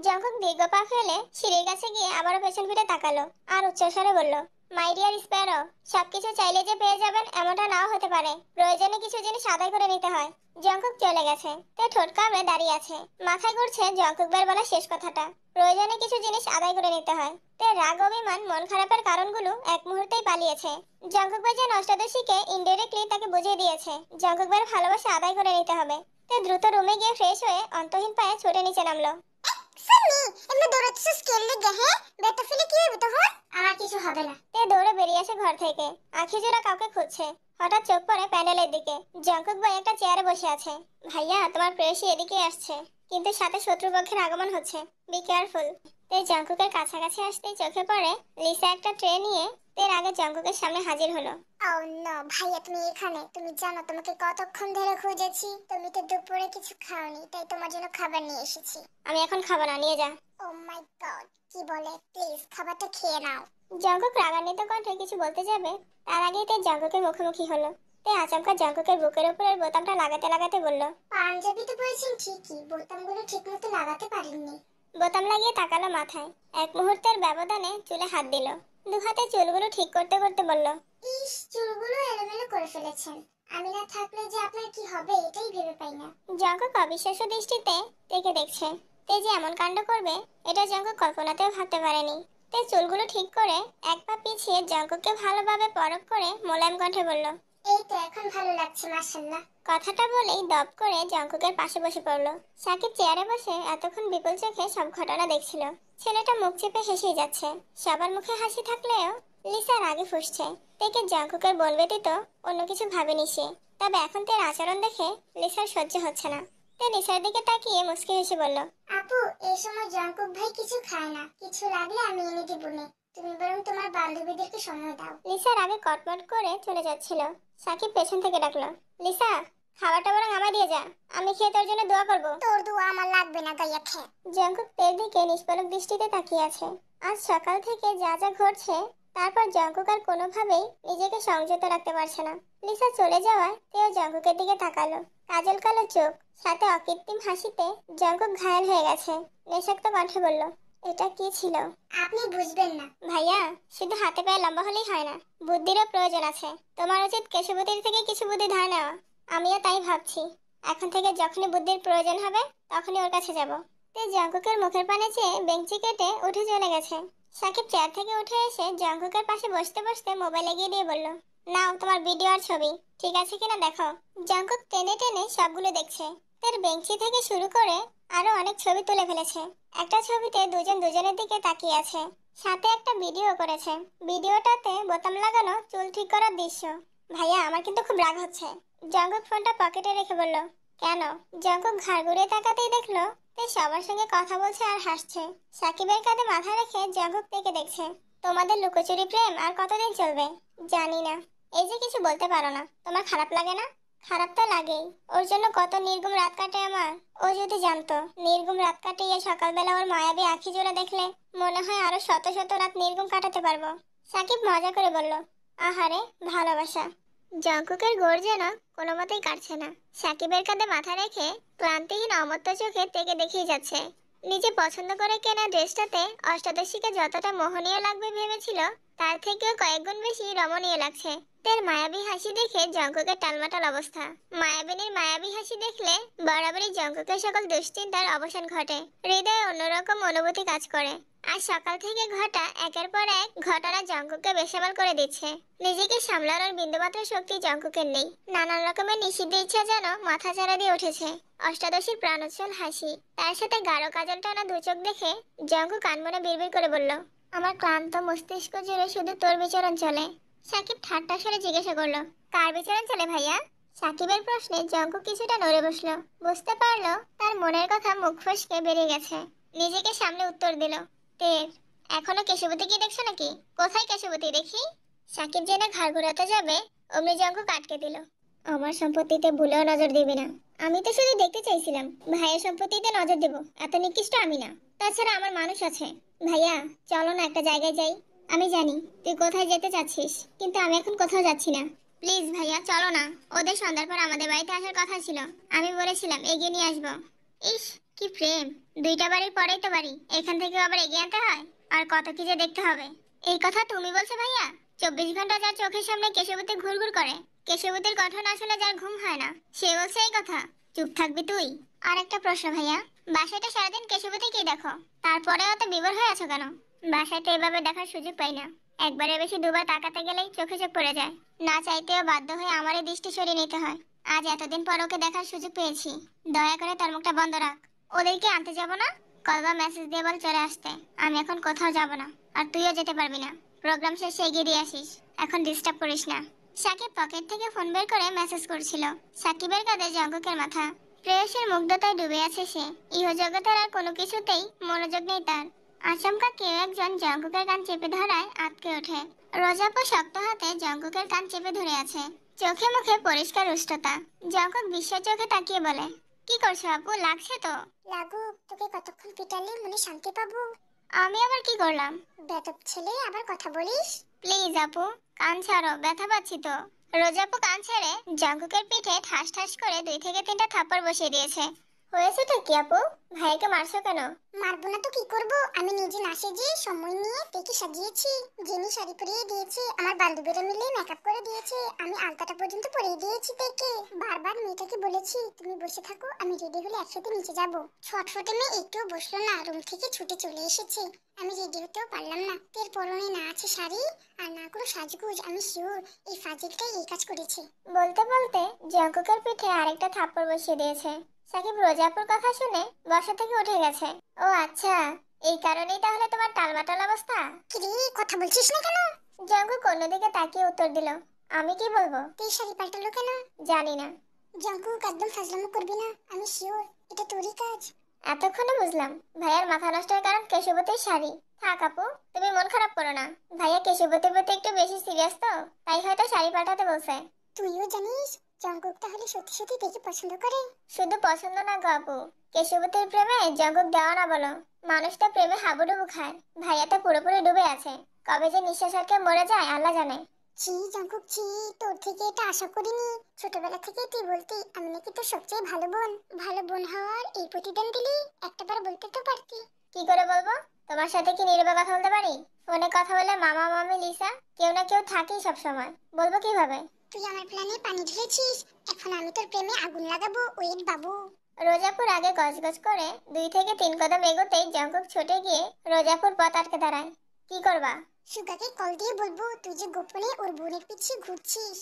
Jungkook দীর্ঘ পা ফেলে সিঁড়ির কাছে গিয়ে আবারও পেছন ফিরে তাকালো আর উচ্চস্বরে বলল, মাই ডিয়ার স্প্যারো, সবকিছু চাইলে যে পেয়ে যাবেন এমনটা নাও হতে পারে। প্রয়োজনে কিছু জিনিস আদায় করে নিতে হয়। জঙ্কুক চলে গেছে। তে ঠোঁট কামড়ে দাঁড়িয়ে আছে। মাথায় ঘুরছে জঙ্কুক বের বলা শেষ কথাটা। প্রয়োজনে কিছু জিনিস আদায় করে নিতে হয়। তে রাগ অভিমান মন খারাপের কারণগুলো এক মুহূর্তেই পালিয়েছে। জঙ্কুক ভাই যেন অষ্টাদশীকে ইনডাইরেক্টলি তাকে বুঝিয়ে দিয়েছে জঙ্কুক ভাইয়ের ভালোবাসা আদায় করে নিতে হবে। তে দ্রুত রুমে গিয়ে ফ্রেশ হয়ে অন্তহীন পায়ে ছুটে নিচে নামলো। সামি এমনি দৌড়াচ্ছিস কেন লেগে? হ্যাঁ, ব্যাটা ফেলে কি হবে তখন? আমার কিছু হবে না। তে দৌড়ে বেরিয়ে আসে ঘর থেকে। আঁখি জোড়া কাউকে খুঁজছে। হঠাৎ চোখ পড়ে প্যান্ডেলের দিকে। জঙ্কুক ভাই একটা চেয়ারে বসে আছে। ভাইয়া, তোমার প্রেয়সী এদিকে আসছে, কিন্তু সাথে শত্রুপক্ষের আগমন হচ্ছে। Be careful. তে জঙ্কুকের কাছাকাছি আসতেই চোখে পড়ে লিসা একটা ট্রে নিয়ে তের আগে জঙ্কুকের সামনে হাজির হলো। ও নো, ভাইয়া তুমি এখানে? তুমি জানো তোমাকে কতক্ষণ ধরে খুঁজেছি। তুমি তো দুপুরে কিছু খাওনি, তাই তোমার জন্য খাবার নিয়ে এসেছি। আমি এখন খাবো না, নিয়ে যা। ও মাই গড, কি বলে? প্লিজ খাবারটা খেয়ে নাও। জঙ্কুক রাগান্বিত কণ্ঠে কিছু বলতে যাবে, তার আগেই তে জঙ্কুকের মুখোমুখি হলো। তে আচমকা জঙ্কুকের বুকের উপরের বোতামটা লাগাতে লাগাতে বলল, পাঞ্জাবিতে পরেছেন ঠিকই, বোতামগুলো ঠিকমতো লাগাতে পারেননি। বোতাম লাগিয়ে তাকালো মাথায়। এক মুহূর্তের ব্যবধানে চুলে হাত দিল। দু হাতে চুলগুলো ঠিক করতে করতে বলল, ইস, চুলগুলো এলোমেলো করে ফেলেছেন। আমি না থাকলে যে আপনার কি হবে এটাই ভেবে পাই না। জঙ্কুক অবিশ্বাস্য দৃষ্টিতে তেকে দেখছে। তে যে এমন কাণ্ড করবে এটা জঙ্কুক কল্পনাতেও ভাবতে পারেনি। তে চুলগুলো ঠিক করে এক পা পিছিয়ে জঙ্কুককে ভালোভাবে পরখ করে মোলায়েম কণ্ঠে বলল, এই তো এখন ভালো লাগছে, মাশাআল্লাহ। কথাটা বলেই দপ করে জঙ্কুকের পাশে বসে পড়লো। সাকিব চেয়ারে বসে এতক্ষণ বিপুল চোখে সব ঘটনা দেখছিল। ছেলেটা মুখ চেপে হেসেই যাচ্ছে। সবার মুখে হাসি থাকলেও লিসার আগে ফুসছে। তেকে জঙ্কুকের বোন ব্যতীত অন্য কিছু ভাবেনি সে। তবে এখন তের আচরণ দেখে লিসার সহ্য হচ্ছে না। তে লিসার দিকে তাকিয়ে মুচকি হেসে বলল, আপু, এই সময় জঙ্কুক ভাই কিছু খায় না। কিছু লাগলে আমি এনে দিব নে। তুমি বরং তোমার বান্ধবীদেরকে সময় দাও। লিসার আগে কটমট করে চলে যাচ্ছিল। সাকিব পেছন থেকে ডাকলো, লিসা, খাবারটা বরং আমায় দিয়ে যা। আমি খেয়ে তোর জন্য দোয়া করব। তোর দোয়া আমার লাগবে না, গাইয়া খে। জঙ্কুক তের দিকে নিষ্পলক দৃষ্টিতে তাকিয়ে আছে। আজ সকাল থেকে যা যা ঘটছে তারপর জঙ্কুক আর কোনোভাবেই নিজেকে সংযত রাখতে পারছে না। লিসা চলে যাওয়ায় তেও জঙ্কুকের দিকে তাকালো। কাজল কালো চোখ, সাথে অকৃত্রিম হাসিতে জঙ্কুক ঘায়াল হয়ে গেছে। নেশাক্ত কণ্ঠে বলল, এটা কি ছিল? আপনি বুঝবেন না। ভাইয়া, শুধু হাতে পায়ে লম্বা হলেই হয় না, বুদ্ধিরও প্রয়োজন আছে। তোমার উচিত কেশবতীর থেকে কিছু বুদ্ধি ধার নেওয়া। আমিও তাই ভাবছি। এখন থেকে যখনই বুদ্ধির প্রয়োজন হবে তখনই ওর কাছে যাব। তে জঙ্কুকের মুখের পানে চেয়ে বেঞ্চি কেটে উঠে চলে গেছে। সাকিব চেয়ার থেকে উঠে এসে জঙ্কুকের পাশে বসতে বসতে মোবাইল এগিয়ে দিয়ে বলল, নাও তোমার ভিডিও আর ছবি, ঠিক আছে কিনা দেখো। জঙ্কুক টেনে টেনে সবগুলো দেখছে। তার বেঞ্চি থেকে শুরু করে আরো অনেক ছবি তুলে ফেলেছে। একটা ছবিতে দুজন দুজনের দিকে তাকিয়ে আছে। সাথে একটা ভিডিও করেছে। ভিডিওটাতে বোতাম লাগানো চুল ঠিক করার দৃশ্য। ভাইয়া, আমার কিন্তু খুব রাগ হচ্ছে। জঙ্কুক ফোনটা পকেটে রেখে বলল, কেন? জঙ্কুক ঘাড় ঘুরিয়ে তাকাতেই দেখলো তে সবার সঙ্গে কথা বলছে আর হাসছে। সাকিবের কাঁধে মাথা রেখে জঙ্কুক থেকে দেখছে। তোমাদের লুকোচুরি প্রেম আর কতদিন চলবে জানি না। এই যে কিছু বলতে পারো না, তোমার খারাপ লাগে না? খারাপ তো লাগেই। ওর জন্য কত নির্ঘুম রাত কাটে আমার। ও যদি জানতো নির্ঘুম রাত কাটিয়ে সকালবেলা ওর মায়াবী আঁখি জোড়া দেখলে মনে হয় আরো শত শত রাত নির্ঘুম কাটাতে পারবো। সাকিব মজা করে বলল, আহারে ভালোবাসা। জঙ্কুকের গোর যেন কোনো মতেই কাটছে না। সাকিবের কাঁধে মাথা রেখে ক্লান্তিহীন অমর্ত্য চোখে তেকে দেখেই যাচ্ছে। নিজে পছন্দ করে কেনা ড্রেসটাতে অষ্টাদশীকে যতটা মোহনীয় লাগবে ভেবেছিল তার থেকেও কয়েক গুণ বেশি রমণীয় লাগছে। তের মায়াবী হাসি দেখে জঙ্কুকের টালমাটাল অবস্থা। মায়াবিনীর মায়াবী হাসি দেখলে বরাবরই জঙ্কুকের সকল দুশ্চিন্তার অবসান ঘটে। হৃদয়ে অন্যরকম অনুভূতি কাজ করে। আজ সকাল থেকে ঘটা একের পর এক ঘটনা জঙ্কুককে বেসামাল করে দিচ্ছে। নিজেকে সামলানোর বিন্দুমাত্র শক্তি জঙ্কুকের নেই। নানান রকমের নিষিদ্ধ ইচ্ছা যেন মাথা চাড়া দিয়ে উঠেছে। অষ্টাদশীর প্রাণোচ্ছল হাসি, তার সাথে গাঢ় কাজল টানা দু চোখ দেখে জঙ্কুক কানমনে বিড়বিড় করে বলল, আমার ক্লান্ত মস্তিষ্ক জুড়ে শুধু তোর বিচরণ চলে। সাকিব ঠাট্টা স্বরে জিজ্ঞাসা করলো, কার বিচরণ চলে ভাইয়া? সাকিবের প্রশ্নে জঙ্কুক কিছুটা নড়ে বসলো। বুঝতে পারলো তার মনের কথা মুখ ফসকে বেরিয়ে গেছে। নিজেকে সামনে উত্তর দিল, তের, এখনো কেশবতী কি দেখছো নাকি? কোথায় কেশবতী দেখি? সাকিব জেনে ঘাড় ঘোরাতে যাবে অমনি জঙ্কুক আটকে দিল। আমার সম্পত্তিতে ভুলেও নজর দিবি না। আমি তো শুধু দেখতে চাইছিলাম ভাইয়ের সম্পত্তিতে নজর দেব, এত নিকৃষ্ট আমি না। তাছাড়া আমার মানুষ আছে। ভাইয়া, চলো না একটা জায়গায় যাই। আমি জানি তুই কোথায় যেতে চাচ্ছিস, কিন্তু আমি এখন কোথাও যাচ্ছি না। প্লিজ ভাইয়া, চলো না। ওদের সন্ধ্যার পর আমাদের বাড়িতে আসার কথা ছিল। আমি বলেছিলাম এগিয়ে নিয়ে আসবো। ইস, কি প্রেম! দুইটা বাড়ির পরেই তো বাড়ি, এখান থেকে আবার এগিয়ে আনতে হয়। আর কত কি যে দেখতে হবে। এই কথা তুমি বলছো ভাইয়া? 24 ঘন্টা যার চোখের সামনে কেশবতী ঘুরঘুর করে, কেশবতীর কথা না শুনে যার ঘুম হয় না, সে বলছে এই কথা? চুপ থাকবি তুই। আর একটা প্রশ্ন ভাইয়া, বাসাটা সারাদিন কেশবতীকেই দেখো, তারপরে অত বিভোর হয়ে আছো কেন? বাসাটা এভাবে দেখার সুযোগ পাই না, একবারে বেশি দুবার তাকাতে গেলেই চোখে চোখ পড়ে যায়। না চাইতেও বাধ্য হয়ে আমারই দৃষ্টি সরিয়ে নিতে হয়। আজ এতদিন পর ওকে দেখার সুযোগ পেয়েছি, দয়া করে তোর মুখটা বন্ধ রাখ। ওদেরকে আনতে যাব না? কল বা মেসেজ দিয়ে বল চলে আসতে। আমি এখন কোথাও যাব না, আর তুইও যেতে পারবি না। প্রোগ্রাম শেষে এগিয়ে দিয়ে আসিস, এখন ডিস্টার্ব করিস না। সাকিব পকেট থেকে ফোন বের করে মেসেজ করছিল। সাকিবের কাঁধে জঙ্কুকের মাথা, প্রেয়সীর মুগ্ধতায় ডুবে আছে সে। ইহজগতের আর কোনো কিছুতেই মনোযোগ নেই তার। আচমকা কেউ একজন জঙ্কুকের কান চেপে ধরায় আটকে ওঠে। রোজাপো শক্ত হাতে জঙ্কুকের কান চেপে ধরে আছে, চোখে মুখে পরিষ্কার রুষ্টতা। জঙ্কুক বিস্ময় চোখে তাকিয়ে বলে, কি করছো আপু, লাগছে তো? লাগুক, তোকে কতক্ষণ পিটালে মনে শান্তি পাবো? আমি আবার কি করলাম? বেদব ছেলে, আবার কথা বলিস? প্লিজ আপু, কান ছাড়ো, ব্যথা পাচ্ছি তো। রোজাপু কান ছেড়ে জঙ্কুকের পিঠে ঠাস ঠাস করে 2 থেকে 3টা থাপ্পড় বসিয়ে দিয়েছে। হয়েছেটা কি আপু? ভাইকে মারছো কেন? মারবো না তো কি করব? আমি নিজে না সেজে সময় নিয়ে তেকে সাজিয়েছি। জেনি শাড়ি পরিয়ে দিয়েছে, আমার বান্ধবীরা মিলে মেকআপ করে দিয়েছে, আমি আলতাটা পর্যন্ত পরিয়ে দিয়েছি তেকে। বারবার মেয়েটাকে বলেছি তুমি বসে থাকো, আমি রেডি হলে একসাথে নিচে যাব। ছটফটে মেয়ে একটুও বসলো না, রুম থেকে ছুটে চলে এসেছে। আমি রেডি হতেও পারলাম না। তের পরনে না আছে শাড়ি আর না কোনো সাজগোজ। আমি শিওর এই ফাজিলটাই এই কাজ করেছে। বলতে বলতে জঙ্কুকের পিঠে আরেকটা থাপ্পড় বসিয়ে দিয়েছে। সাকিব রোজাপুর কথা শুনে বসা থেকে উঠে গেছে। ও আচ্ছা, এই কারণেই তাহলে তোমার টালমাটাল অবস্থা। কিরে, কথা বলছিস না কেন? জঙ্কুক অন্যদিকে তাকিয়ে উত্তর দিল, আমি কি বলবো? তুই শাড়ি পাল্টালো কেন? জানি না। জঙ্কুক, একদম ফাজলামো করবি না, আমি শিওর এটা তোরই কাজ। এতক্ষণে বুঝলাম ভাইয়ার মাথা নষ্টের কারণ কেশবতীর শাড়ি। থাক আপু, তুমি মন খারাপ করো না। ভাইয়া কেশবতীর প্রতি একটু বেশি সিরিয়াস তো, তাই হয়তো শাড়ি পাল্টাতে বলছে। তুইও জানিস জঙ্কুক তাহলে সত্যি সত্যি দেখে পছন্দ করে? শুধু পছন্দ না গো আপু, কেশবতীর প্রেমে জঙ্কুক দেওয়া না বলো। মানুষটা প্রেমে হাবুডুবু খায়, ভাইয়া তো পুরোপুরি ডুবে আছে। কবে যে নিঃশ্বাস আটকে মরে যায় আল্লাহ জানে। ছি জঙ্কুক ছি, তোর থেকে এটা আশা করিনি। ছোটবেলা থেকে তুই বলতি আমি নাকি তোর সবচেয়ে ভালো বোন। ভালো বোন হওয়ার এই প্রতিদান দিলি, একটাবার বলতে তো পারতি। কি করে বলবো? তোমার সাথে কি নীরবে কথা বলতে পারি? ফোনে কথা বলে মামা মামি লিসা কেউ না কেউ থাকেই সব সময়, বলবো কিভাবে? তুই আমার প্ল্যানে পানি ঢেলেছিস, এখন আমি তোর প্রেমে আগুন লাগাবো, ওয়েট বাবু। রোজাপুর আগে গজগজ করে 2 থেকে 3 কদম এগোতেই জঙ্কুক ছুটে গিয়ে রোজাপুর পথ আটকে দাঁড়ায়। কি করবা? সুগাকে কল দিয়ে বলবো তুই যে গোপনে ওর বোনের পিছে ঘুরছিস।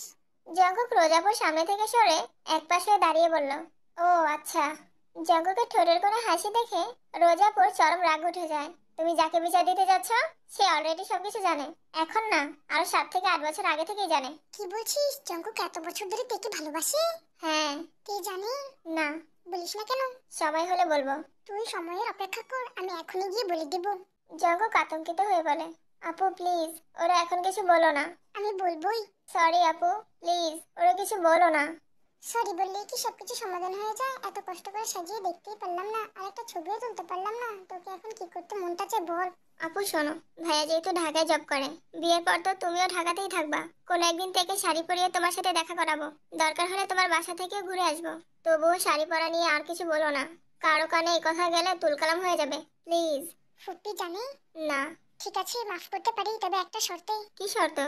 জঙ্কুক রোজাপুর সামনে থেকে সরে একপাশে দাঁড়িয়ে বলল, ও আচ্ছা। জঙ্কুকের ঠোঁটের কোনো হাসি দেখে রোজাপুর চরম রাগ উঠে যায়। তুমি যাকে বিচার দিতে যাচ্ছ সে অলরেডি সবকিছু জানে। এখন না, আরো 7 থেকে 8 বছর আগে থেকেই জানে। কি বলছিস? জঙ্কুক এত বছর ধরে তেকে ভালোবাসে? হ্যাঁ। কে জানে? না। বলিস না কেন? সময় হলে বলবো। তুই সময়ের অপেক্ষা কর, আমি এখনই গিয়ে বলে দেব। জঙ্কুক আতঙ্কিত হয়ে বলে, আপু প্লিজ ওরা এখন কিছু বলো না। আমি বলবোই। সরি আপু, প্লিজ ওরা কিছু বলো না। সরি বললেই কি সবকিছু সমাধান হয়ে যায়? এত কষ্ট করে সাজিয়ে দেখতেই পারলাম না, আর একটা ছবিও তুলতে পারলাম না। তোকে এখন কি করতে মনটা চায় বল। আপু শোনো, ভাইয়া যেহেতু ঢাকায় জব করে, বিয়ের পর তো তুমিও ঢাকাতেই থাকবা। কোনো একদিন থেকে শাড়ি পরিয়ে তোমার সাথে দেখা করাবো, দরকার হলে তোমার বাসা থেকেও ঘুরে আসবো। তবুও শাড়ি পরা নিয়ে আর কিছু বলো না, কারো কানে এই কথা গেলে তুলকালাম হয়ে যাবে, প্লিজ। ফুপি জানে? না। ঠিক আছে, মাফ করতে পারি, তবে একটা শর্তে। কি শর্ত?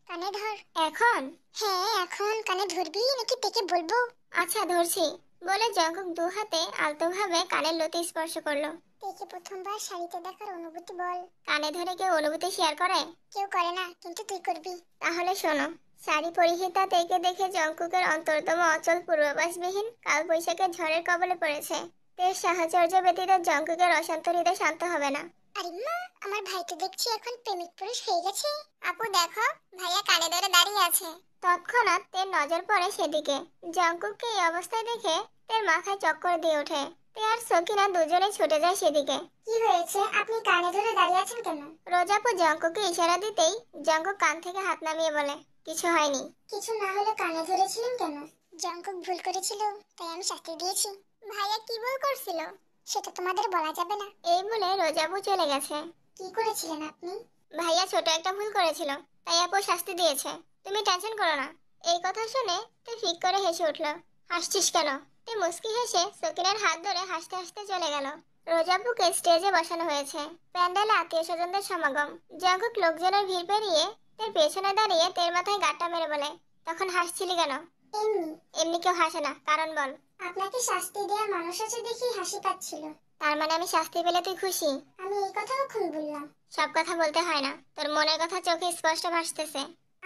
কানে ধর। এখন? হ্যাঁ এখন। কানে ধরবি নাকি তেকে বলবো? আচ্ছা ধরছি, বলে জঙ্কুক 2 হাতে আলতোভাবে কানের লতি স্পর্শ করলো। তেকে প্রথমবার শাড়িতে দেখার অনুভূতি বল। কানে ধরে কেউ অনুভূতি শেয়ার করে? কেউ করে না, কিন্তু তুই করবি। তাহলে শোনো, শাড়ি পরিহিতা তেকে দেখে জঙ্কুকের অন্তরতম অচল পূর্বাভাসবিহীন কাল বৈশাখের ঝড়ের কবলে পড়েছে। তের সাহচর্য ব্যতীত জঙ্কুকের অশান্ত হৃদয় শান্ত হবে না। আরে মা, আমার ভাই তো দেখছি এখন প্রেমিক পুরুষ হয়ে গেছে। আপু দেখো, ভাইয়া কানে ধরে দাঁড়িয়ে আছে। তৎক্ষণাৎ তের নজর পড়ে সেদিকে। জঙ্কুককে এই অবস্থায় দেখে তের মাথায় চক্কর দিয়ে ওঠে। তে আর সকিনা দুজনেই ছুটে যায় সেদিকে। কি হয়েছে? আপনি কানে ধরে দাঁড়িয়ে আছেন কেন? রোজাপু জঙ্কুককে ইশারা দিতেই জঙ্কুক কান থেকে হাত নামিয়ে বলে, কিছু হয়নি। কিছু না হলে কানে ধরেছিলেন কেন? জঙ্কুক ভুল করেছিল, তাই আমি শাস্তি দিয়েছি। ভাইয়া কি ভুল করছিল সেটা তোমাদের বলা যাবে না। এই বলে রোজাপু চলে গেছে। কি করেছিলেন আপনি? ভাইয়া ছোট একটা ভুল করেছিল, তাই আপু শাস্তি দিয়েছে। তুমি টেনশন করো না। এই কথা শুনে তে ফিক করে হেসে উঠল। হাসছিস কেন? তে মুস্কি হেসে সকিনার হাত ধরে হাসতে হাসতে চলে গেল। রোজাপুকে স্টেজে বসানো হয়েছে। প্যান্ডেলে আত্মীয় স্বজনদের সমাগম। জঙ্কুক লোকজনের ভিড় পেরিয়ে তার পেছনে দাঁড়িয়ে তের মাথায় গাঁটটা মেরে বলে, তখন হাসছিলি কেন? এমনি। এমনি কেউ হাসে না, কারণ বল। আপনাকে শাস্তি দেওয়ার মানুষ আছে দেখেই হাসি পাচ্ছিল। তার মানে আমি শাস্তি পেলে তুই খুশি? আমি এই কথা কখন বললাম? সব কথা বলতে হয় না, তোর মনের কথা চোখে স্পষ্ট ভাসতেছে।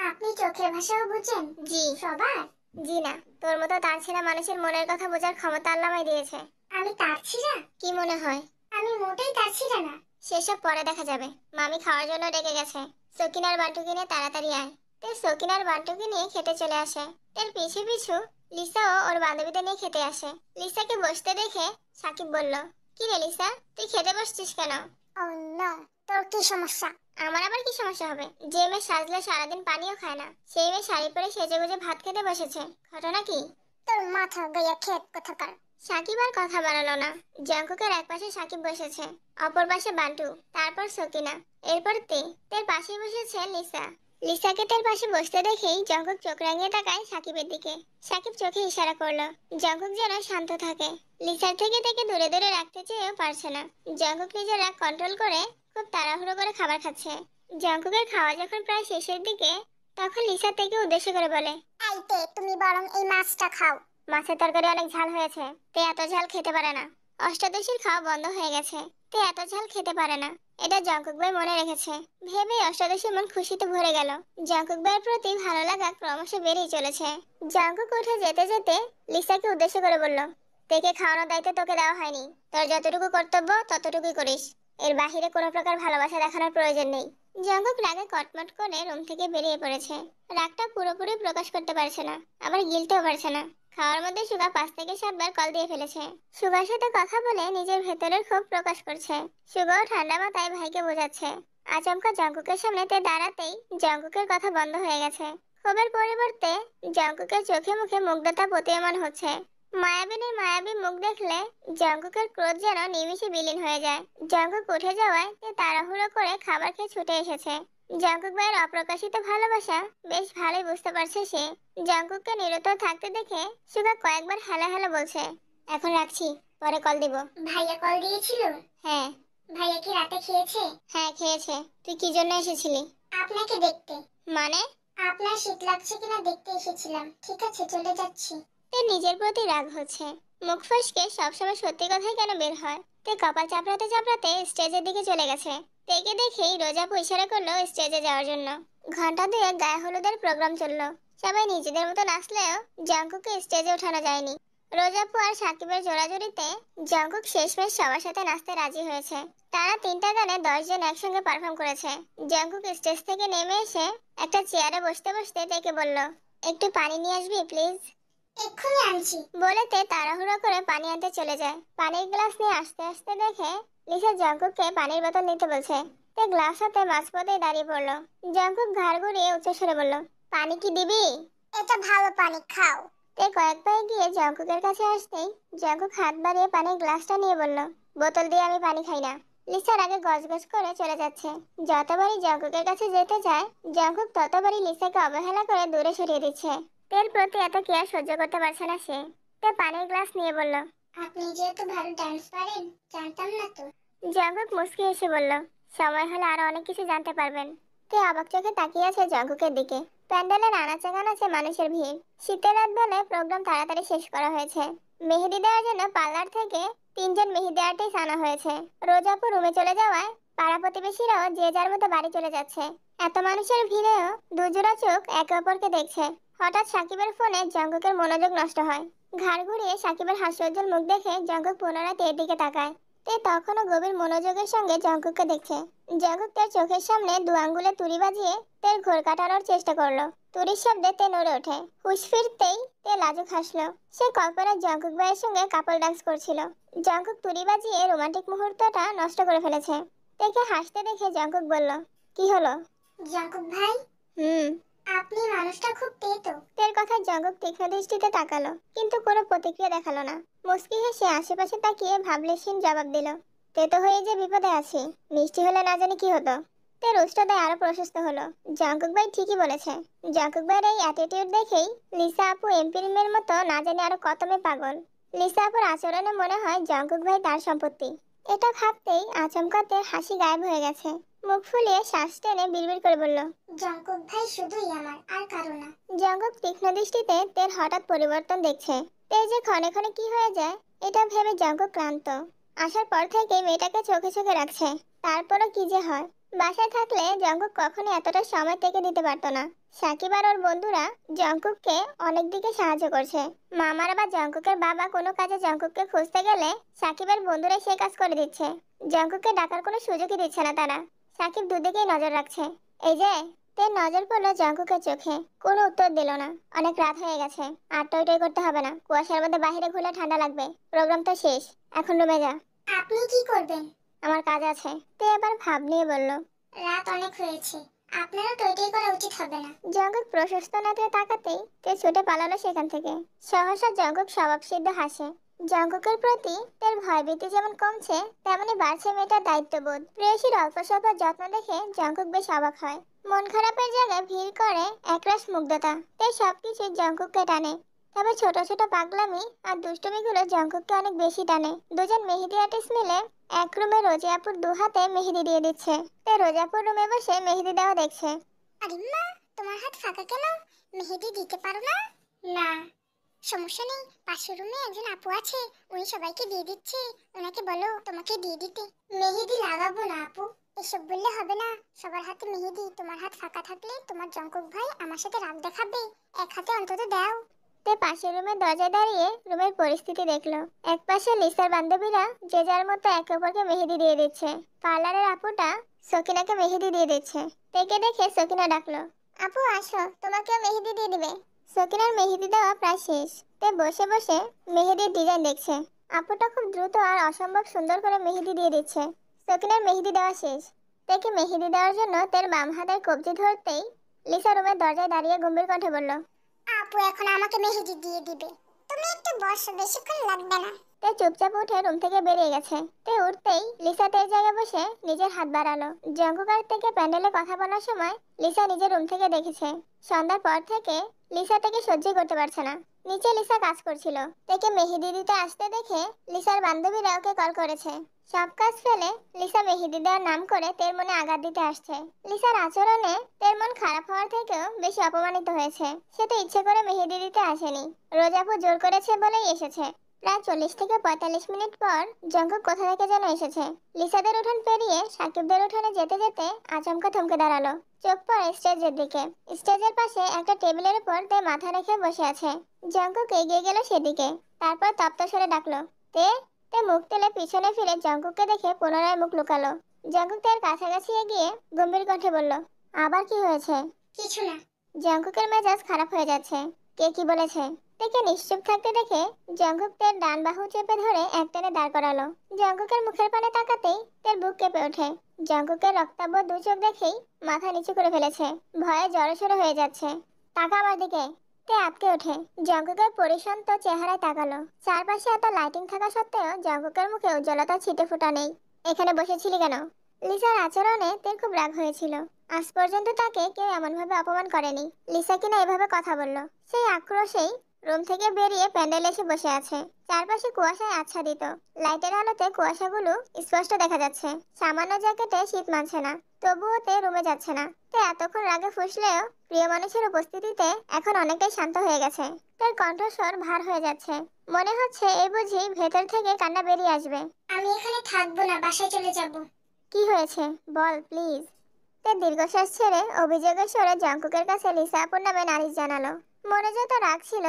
আপনি চোখের ভাষাও বুঝেন? জি। সবার? জি না, তোর মতো তার ছেঁড়া মানুষের মনের কথা বোঝার ক্ষমতা আল্লাহ আমায় দিয়েছে। আমি তারছিরা? কি মনে হয়? আমি মোটেই তারছিরা না। সেসব পরে দেখা যাবে। মামি খাওয়ার জন্য ডেকে গেছে। সকিনার বান্টুকে নিয়ে তাড়াতাড়ি আয়। তে সকিনার বান্টুকে নিয়ে খেতে চলে আসে। এর পিছু পিছু লিসাও ওর বান্ধবীদের নিয়ে খেতে আসে। লিসাকে বসতে দেখে সাকিব বলল, কি রে লিসা, তুই খেতে বসছিস কেন? ও নো, তোর কি সমস্যা? আমার আবার কি সমস্যা হবে? যে মেয়ে সাজলে সারাদিন পানিও খায় না, সেই মেয়ে শাড়ি পরে সেজে গুজে ভাত খেতে বসেছে। ঘটনা কি? তোর মাথা গয়া খেত কোথাকার। সাকিব আর কথা বাড়ালো না। জঙ্কুকের এক পাশে সাকিব বসেছে, অপর পাশে বান্টু, তারপর সকিনা, এরপর তের পাশে বসেছে লিসা। লিসাকে তের পাশে বসতে দেখেই জঙ্কুক চোখ রাঙিয়ে তাকায় সাকিবের দিকে। সাকিব চোখে ইশারা করলো জঙ্কুক যেন শান্ত থাকে। লিসার থেকে তাকে দূরে দূরে রাখতে চেয়েও পারছে না। জঙ্কুক নিজের রাগ কন্ট্রোল করে খুব তাড়াহুড়ো করে খাবার খাচ্ছে। জঙ্কুকের খাওয়া যখন প্রায় শেষের দিকে, তখন লিসা থেকে উদ্দেশ্য করে বলে, আইতে তুমি বরং এই মাছটা খাও। মাছের তরকারি অনেক ঝাল হয়েছে, তে এত ঝাল খেতে পারে না। অষ্টাদশীর খাওয়া বন্ধ হয়ে গেছে, তে এত ঝাল খেতে পারে না। এটা জঙ্কুক ভাই মনে রেখেছে। ভেবে অষ্টাদশীর মন খুশিতে ভরে গেল। জঙ্কুক ভাইয়ের প্রতি ভালো লাগা ক্রমশ বেড়েই চলেছে। জঙ্কুক উঠে যেতে যেতে লিসাকে উদ্দেশ্য করে বলল, তেকে খাওয়ানোর দায়িত্ব তোকে দেওয়া হয়নি। তোর যতটুকু কর্তব্য ততটুকুই করিস। এর বাহিরে কোনো প্রকার ভালোবাসা দেখানোর প্রয়োজন নেই। জঙ্কুক রাগে কটমট করে রুম থেকে বেরিয়ে পড়েছে। রাগটা পুরোপুরি প্রকাশ করতে পারছে না, আবার গিলতেও পারছে না। খাওয়ার মধ্যে সুগা 5 থেকে 7 বার কল দিয়ে ফেলেছে। সুগার সাথে কথা বলে নিজের ভেতরের ক্ষোভ প্রকাশ করছে। সুগাও ঠান্ডা মাথায় ভাইকে বোঝাচ্ছে। আচমকা জঙ্কুকের সামনে তে দাঁড়াতেই জঙ্কুকের কথা বন্ধ হয়ে গেছে। ক্ষোভের পরিবর্তে জঙ্কুকের চোখে মুখে মুগ্ধতা প্রতীয়মান হচ্ছে। মায়াবিনীর মায়াবী মুখ দেখলে জঙ্কুকের ক্রোধ যেন নিমিষে বিলীন হয়ে যায়। জঙ্কুক উঠে যাওয়ায় তে তাড়াহুড়ো করে খাবার খেয়ে ছুটে এসেছে। জঙ্কুক ভাইয়ের অপ্রকাশিত ভালোবাসা বেশ ভালোই বুঝতে পারছে সে। জঙ্কুককে নিরুত্তর থাকতে দেখে সুগা কয়েকবার হ্যালো হ্যালো বলছে। এখন রাখছি, পরে কল দিব। ভাইয়া কল দিয়েছিল? হ্যাঁ। ভাইয়া কি রাতে খেয়েছে? হ্যাঁ খেয়েছে। তুই কি জন্য এসেছিলি? আপনাকে দেখতে। মানে? আপনার শীত লাগছে কিনা দেখতে এসেছিলাম। ঠিক আছে, চলে যাচ্ছি। তে নিজের প্রতি রাগ হচ্ছে। মুখ ফসকে সবসময় সত্যি কথাই কেন বের হয়? তে কপাল চাপড়াতে চাপড়াতে স্টেজের দিকে চলে গেছে। তেকে দেখেই রোজাপু ইশারা করলো স্টেজে যাওয়ার জন্য। ঘন্টা দুয়েক গায়ে হলুদের প্রোগ্রাম চললো। সবাই নিজেদের মতো নাচলেও জঙ্কুককে স্টেজে ওঠানো যায়নি। রোজাপু আর সাকিবের জোড়াজুড়িতে জঙ্কুক শেষমেশ সবার সাথে নাচতে রাজি হয়েছে। তারা 3টা গানে 10 জন একসঙ্গে পারফর্ম করেছে। জঙ্কুক স্টেজ থেকে নেমে এসে একটা চেয়ারে বসতে বসতে তেকে বলল, একটু পানি নিয়ে আসবি প্লিজ? এক্ষুনি আনছি। বলে তে তাড়াহুড়ো করে পানি আনতে চলে যায়। পানির গ্লাস নিয়ে আসতে আসতে দেখে লিসা জঙ্কুককে পানির বোতল নিতে বলছে। তে গ্লাস হাতে মাঝপথেই দাঁড়িয়ে পড়লো। জঙ্কুক ঘাড় ঘুরিয়ে উচ্চস্বরে বলল, পানি কি দিবি? এটা ভালো পানি, খাও। তে কয়েক পায়ে গিয়ে জঙ্কুকের কাছে আসতেই জঙ্কুক হাত বাড়িয়ে পানির গ্লাসটা নিয়ে বলল, বোতল দিয়ে আমি পানি খাই না। লিসার আগে গজগজ করে চলে যাচ্ছে। যতবারই জঙ্কুকের কাছে যেতে যায় জঙ্কুক ততবারই লিসাকে অবহেলা করে দূরে সরিয়ে দিচ্ছে। তের প্রতি এত কেয়ার সহ্য করতে পারছে না সে। তে পানির গ্লাস নিয়ে বলল, আপনি যেহেতু ভালো ডান্স পারেন, জানতাম না তো। জঙ্কুক মুচকি হেসে বলল, সময় হলে আরো অনেক কিছু জানতে পারবেন। তে অবাক চোখে তাকিয়ে আছে জঙ্কুকের দিকে। প্যান্ডেলে নানাচে গানাচে মানুষের ভিড়। শীতের রাত বলে প্রোগ্রাম তাড়াতাড়ি শেষ করা হয়েছে। মেহেদি দেওয়ার জন্য পার্লার থেকে 3জন মেহেদি আর্টিস্ট আনা হয়েছে। রোজাপু রুমে চলে যাওয়ায় পাড়া প্রতিবেশীরাও যে যার মতো বাড়ি চলে যাচ্ছে। এত মানুষের ভিড়েও দুজোড়া চোখ একে অপরকে দেখছে। হঠাৎ সাকিবের ফোনে জঙ্কুকের মনোযোগ নষ্ট হয়। ঘাড় ঘুরিয়ে সাকিবের হাস্যোজ্জ্বল মুখ দেখে জঙ্কুক পুনরায় তের দিকে তাকায়। তে তখনও গভীর মনোযোগের সঙ্গে জঙ্কুককে দেখছে। জঙ্কুক তার চোখের সামনে 2 আঙ্গুলে তুড়ি বাজিয়ে তের ঘোর কাটানোর চেষ্টা করলো। তুড়ির শব্দে তে নড়ে ওঠে। হুঁশ ফিরতেই তে লাজুক হাসলো। সে কল্পনায় জঙ্কুক ভাইয়ের সঙ্গে কাপল ডান্স করছিল। জঙ্কুক তুড়ি বাজিয়ে রোমান্টিক মুহূর্তটা নষ্ট করে ফেলেছে। তেকে হাসতে দেখে জঙ্কুক বলল, কি হলো? জাঙ্কুক ভাই, আপনি মানুষটা খুব তেতো। তের কথায় জঙ্কুক তীক্ষ্ণ দৃষ্টিতে তাকালো, কিন্তু কোনো প্রতিক্রিয়া দেখালো না। মুচকি হেসে আশেপাশে তাকিয়ে ভাবলেশহীন জবাব দিল, তেতো হয়ে যে বিপদে আছি, মিষ্টি হলে না জানি কি হতো। তের উষ্ঠতায় আরো প্রশস্ত হলো। জঙ্কুক ভাই ঠিকই বলেছে। জঙ্কুক ভাইয়ের এই অ্যাটিটিউড দেখেই লিসা আপু এমপির মেয়ের মতো না জানি আরো কত মেয়ে পাগল। লিসা আপুর আচরণে মনে হয় জঙ্কুক ভাই তার সম্পত্তি। এটা ভাবতেই আচমকাতে হাসি গায়েব হয়ে গেছে। মুখ ফুলিয়ে শ্বাস টেনে বিড়বিড় করে বলল, জঙ্কুক ভাই শুধুই আমার, আর কারো না। জঙ্কুক তীক্ষ্ণ দৃষ্টিতে তের হঠাৎ পরিবর্তন দেখছে। তে যে ক্ষণে ক্ষণে কি হয়ে যায় এটা ভেবে জঙ্কুক ক্লান্ত। আসার পর থেকে মেয়েটাকে চোখে চোখে রাখছে, তারপরও কি যে হয়। বাসায় থাকলে জঙ্কুক কখনো এতটা সময় থেকে দিতে পারতো না। সাকিব আর ওর বন্ধুরা জঙ্কুককে অনেক দিকে সাহায্য করছে। মামারা বা জঙ্কুকের বাবা কোনো কাজে জঙ্কুককে খুঁজতে গেলে সাকিবের বন্ধুরা সে কাজ করে দিচ্ছে। জঙ্কুককে ডাকার কোনো সুযোগই দিচ্ছে না তারা। সাকিব দুদিকেই নজর রাখছে। এই যে, তের নজর পড়লো জঙ্কুকের চোখে। কোনো উত্তর দিল না। অনেক রাত হয়ে গেছে, আর টই টই করতে হবে না। কুয়াশার মধ্যে বাইরে ঘুরলে ঠান্ডা লাগবে। প্রোগ্রাম তো শেষ, এখন রুমে যা। আপনি কি করবেন? আমার কাজ আছে। তে এবার ভাব নিয়ে বলল। রাত অনেক হয়েছে, আপনারও টইটই করা উচিত হবে না। জঙ্কুক প্রশস্ত নেত্রে তাকাতেই তে ছুটে পালালো সেখান থেকে। সহসা জঙ্কুক স্বভাবসিদ্ধ হাসে। জঙ্কুকের প্রতি তার ভয়ভীতি যেমন কমছে, তেমনি বাড়ছে মেয়েটার দায়িত্ববোধ। প্রেয়সীর অল্প স্বল্প যত্ন দেখে জঙ্কুক বেশ অবাক হয়। মন খারাপের জায়গায় ভিড় করে একরাশ মুগ্ধতা। তাই সবকিছু জঙ্কুককে টানে। তবে ছোট ছোট পাগলামি আর দুষ্টুমিগুলো জঙ্কুককে অনেক বেশি টানে। দুজন মেহেদি আর্টিস্ট মিলে এক রুমে রোজি আপুর দু হাতে মেহেদি দিয়ে দিচ্ছে। তাই রোজি আপুর রুমে বসে মেহেদি দেওয়া দেখছে। আরে মা, তোমার হাত ফাঁকা কেন? মেহেদি দিতে পারো না? না, সমস্যা নেই, পাশের রুমে একজন আপু আছে, উনি সবাইকে দিয়ে দিচ্ছে। ওনাকে বলো তোমাকে দিয়ে দিতে। মেহেদি লাগাবো না আপু, এসব বললে হবে না। সবার হাতে মেহেদি, তোমার হাত ফাঁকা থাকলে তোমার জঙ্কুক ভাই আমার সাথে রাগ দেখাবে। এক হাতে অন্তত দাও। তে পাশের রুমের দরজায় দাঁড়িয়ে রুমের পরিস্থিতি দেখলো। এক পাশে লিসার বান্ধবীরা যে যার মতো একে অপরকে মেহেদি দিয়ে দিচ্ছে। পার্লারের আপুটা সকিনাকে মেহেদি দিয়ে দিচ্ছে। তেকে দেখে সকিনা ডাকলো, আপু আসো, তোমাকেও মেহেদি দিয়ে দিবে। সকিনার মেহেদি দেওয়া প্রায় শেষ। তে বসে বসে মেহেদির ডিজাইন দেখছে। আপুটা খুব দ্রুত আর অসম্ভব সুন্দর করে মেহেদি দিয়ে দিচ্ছে। সকিনার মেহেদি দেওয়া শেষ। তেকে মেহেদি দেওয়ার জন্য তের বাম হাতের কবজি ধরতেই লিসা রুমের দরজায় দাঁড়িয়ে গম্ভীর কণ্ঠে বলল, আপু এখন আমাকে মেহেদি দিয়ে দিবে। তুমি একটু বসো, বেশিক্ষণ লাগবে না। তে চুপচাপ উঠে রুম থেকে বেরিয়ে গেছে। তে উঠতেই লিসা তের জায়গায় বসে নিজের হাত বাড়ালো। জঙ্কুকার থেকে প্যান্ডেলে কথা বলার সময় লিসা নিজের রুম থেকে দেখেছে। সন্ধ্যার পর থেকে লিসা থেকে সহ্য করতে পারছে না। নিচে লিসা কাজ করছিল। তেকে মেহেদি দিতে আসতে দেখে লিসার বান্ধবীরা ওকে কল করেছে। সব কাজ ফেলে লিসা মেহেদি দেওয়ার নাম করে তের মনে আঘাত দিতে আসছে। লিসার আচরণে তের মন খারাপ হওয়ার থেকেও বেশি অপমানিত হয়েছে। সে তো ইচ্ছে করে মেহেদি দিতে আসেনি, রোজাপু জোর করেছে বলেই এসেছে। প্রায় 40 থেকে 45 মিনিট পর জঙ্কুক কোথা থেকে যেন এসেছে। লিসাদের উঠান পেরিয়ে সাকিবদের উঠানে যেতে যেতে আচমকা থমকে দাঁড়ালো। চোখ পড়ে স্টেজের দিকে। স্টেজের পাশে একটা টেবিলের উপর তে মাথা রেখে বসে আছে। জঙ্কুক এগিয়ে গেল সেদিকে। তারপর তপ্ত স্বরে ডাকলো, তে। তে মুখ তুলে পিছনে ফিরে জঙ্কুককে দেখে পুনরায় মুখ লুকালো। জঙ্কুক তার কাছাকাছি এগিয়ে গম্ভীর কণ্ঠে বলল, আবার কি হয়েছে? কিছু না। জঙ্কুকের মেজাজ খারাপ হয়ে যাচ্ছে। কে কি বলেছে? তেকে নিশ্চুপ থাকতে দেখে জঙ্কুক তের ডান বাহু চেপে ধরে একটানে দাঁড় করালো। জঙ্কুকের মুখের পানে তাকাতেই তের বুক কেঁপে ওঠে। জঙ্কুকের রক্তাভ দু চোখ দেখেই মাথা নিচু করে ফেলেছে। ভয়ে জড়সড় হয়ে যাচ্ছে। তাকা আমার দিকে। তে আটকে ওঠে। জঙ্কুকের পরিশান্ত চেহারায় তাকালো। চারপাশে এত লাইটিং থাকা সত্ত্বেও জঙ্কুকের মুখে উজ্জ্বলতা ছিটে ফোটা নেই। এখানে বসেছিলি কেন? লিসার আচরণে তের খুব রাগ হয়েছিল। আজ পর্যন্ত তাকে কেউ এমনভাবে অপমান করেনি। লিসা কিনা এভাবে কথা বলল। সেই আক্রোশেই রুম থেকে বেরিয়ে প্যান্ডেলে এসে বসে আছে। চারপাশে কুয়াশায় আচ্ছাদিত। লাইটের আলোতে কুয়াশাগুলো স্পষ্ট দেখা যাচ্ছে। সামান্য জ্যাকেটে শীত মানছে না, তবুও তে রুমে যাচ্ছে না। তে এতক্ষণ রাগে ফুঁসলেও প্রিয় মানুষের উপস্থিতিতে এখন অনেকটাই শান্ত হয়ে গেছে। তার কণ্ঠস্বর ভার হয়ে যাচ্ছে। মনে হচ্ছে এই বুঝি ভেতর থেকে কান্না বেরিয়ে আসবে। আমি এখানে থাকবো না, বাসায় চলে যাব। কি হয়েছে বল প্লিজ। তে দীর্ঘশ্বাস ছেড়ে অভিযোগের স্বরে জঙ্কুকের কাছে লিসা আপুর নামে নালিশ জানালো। মনে যত রাগ ছিল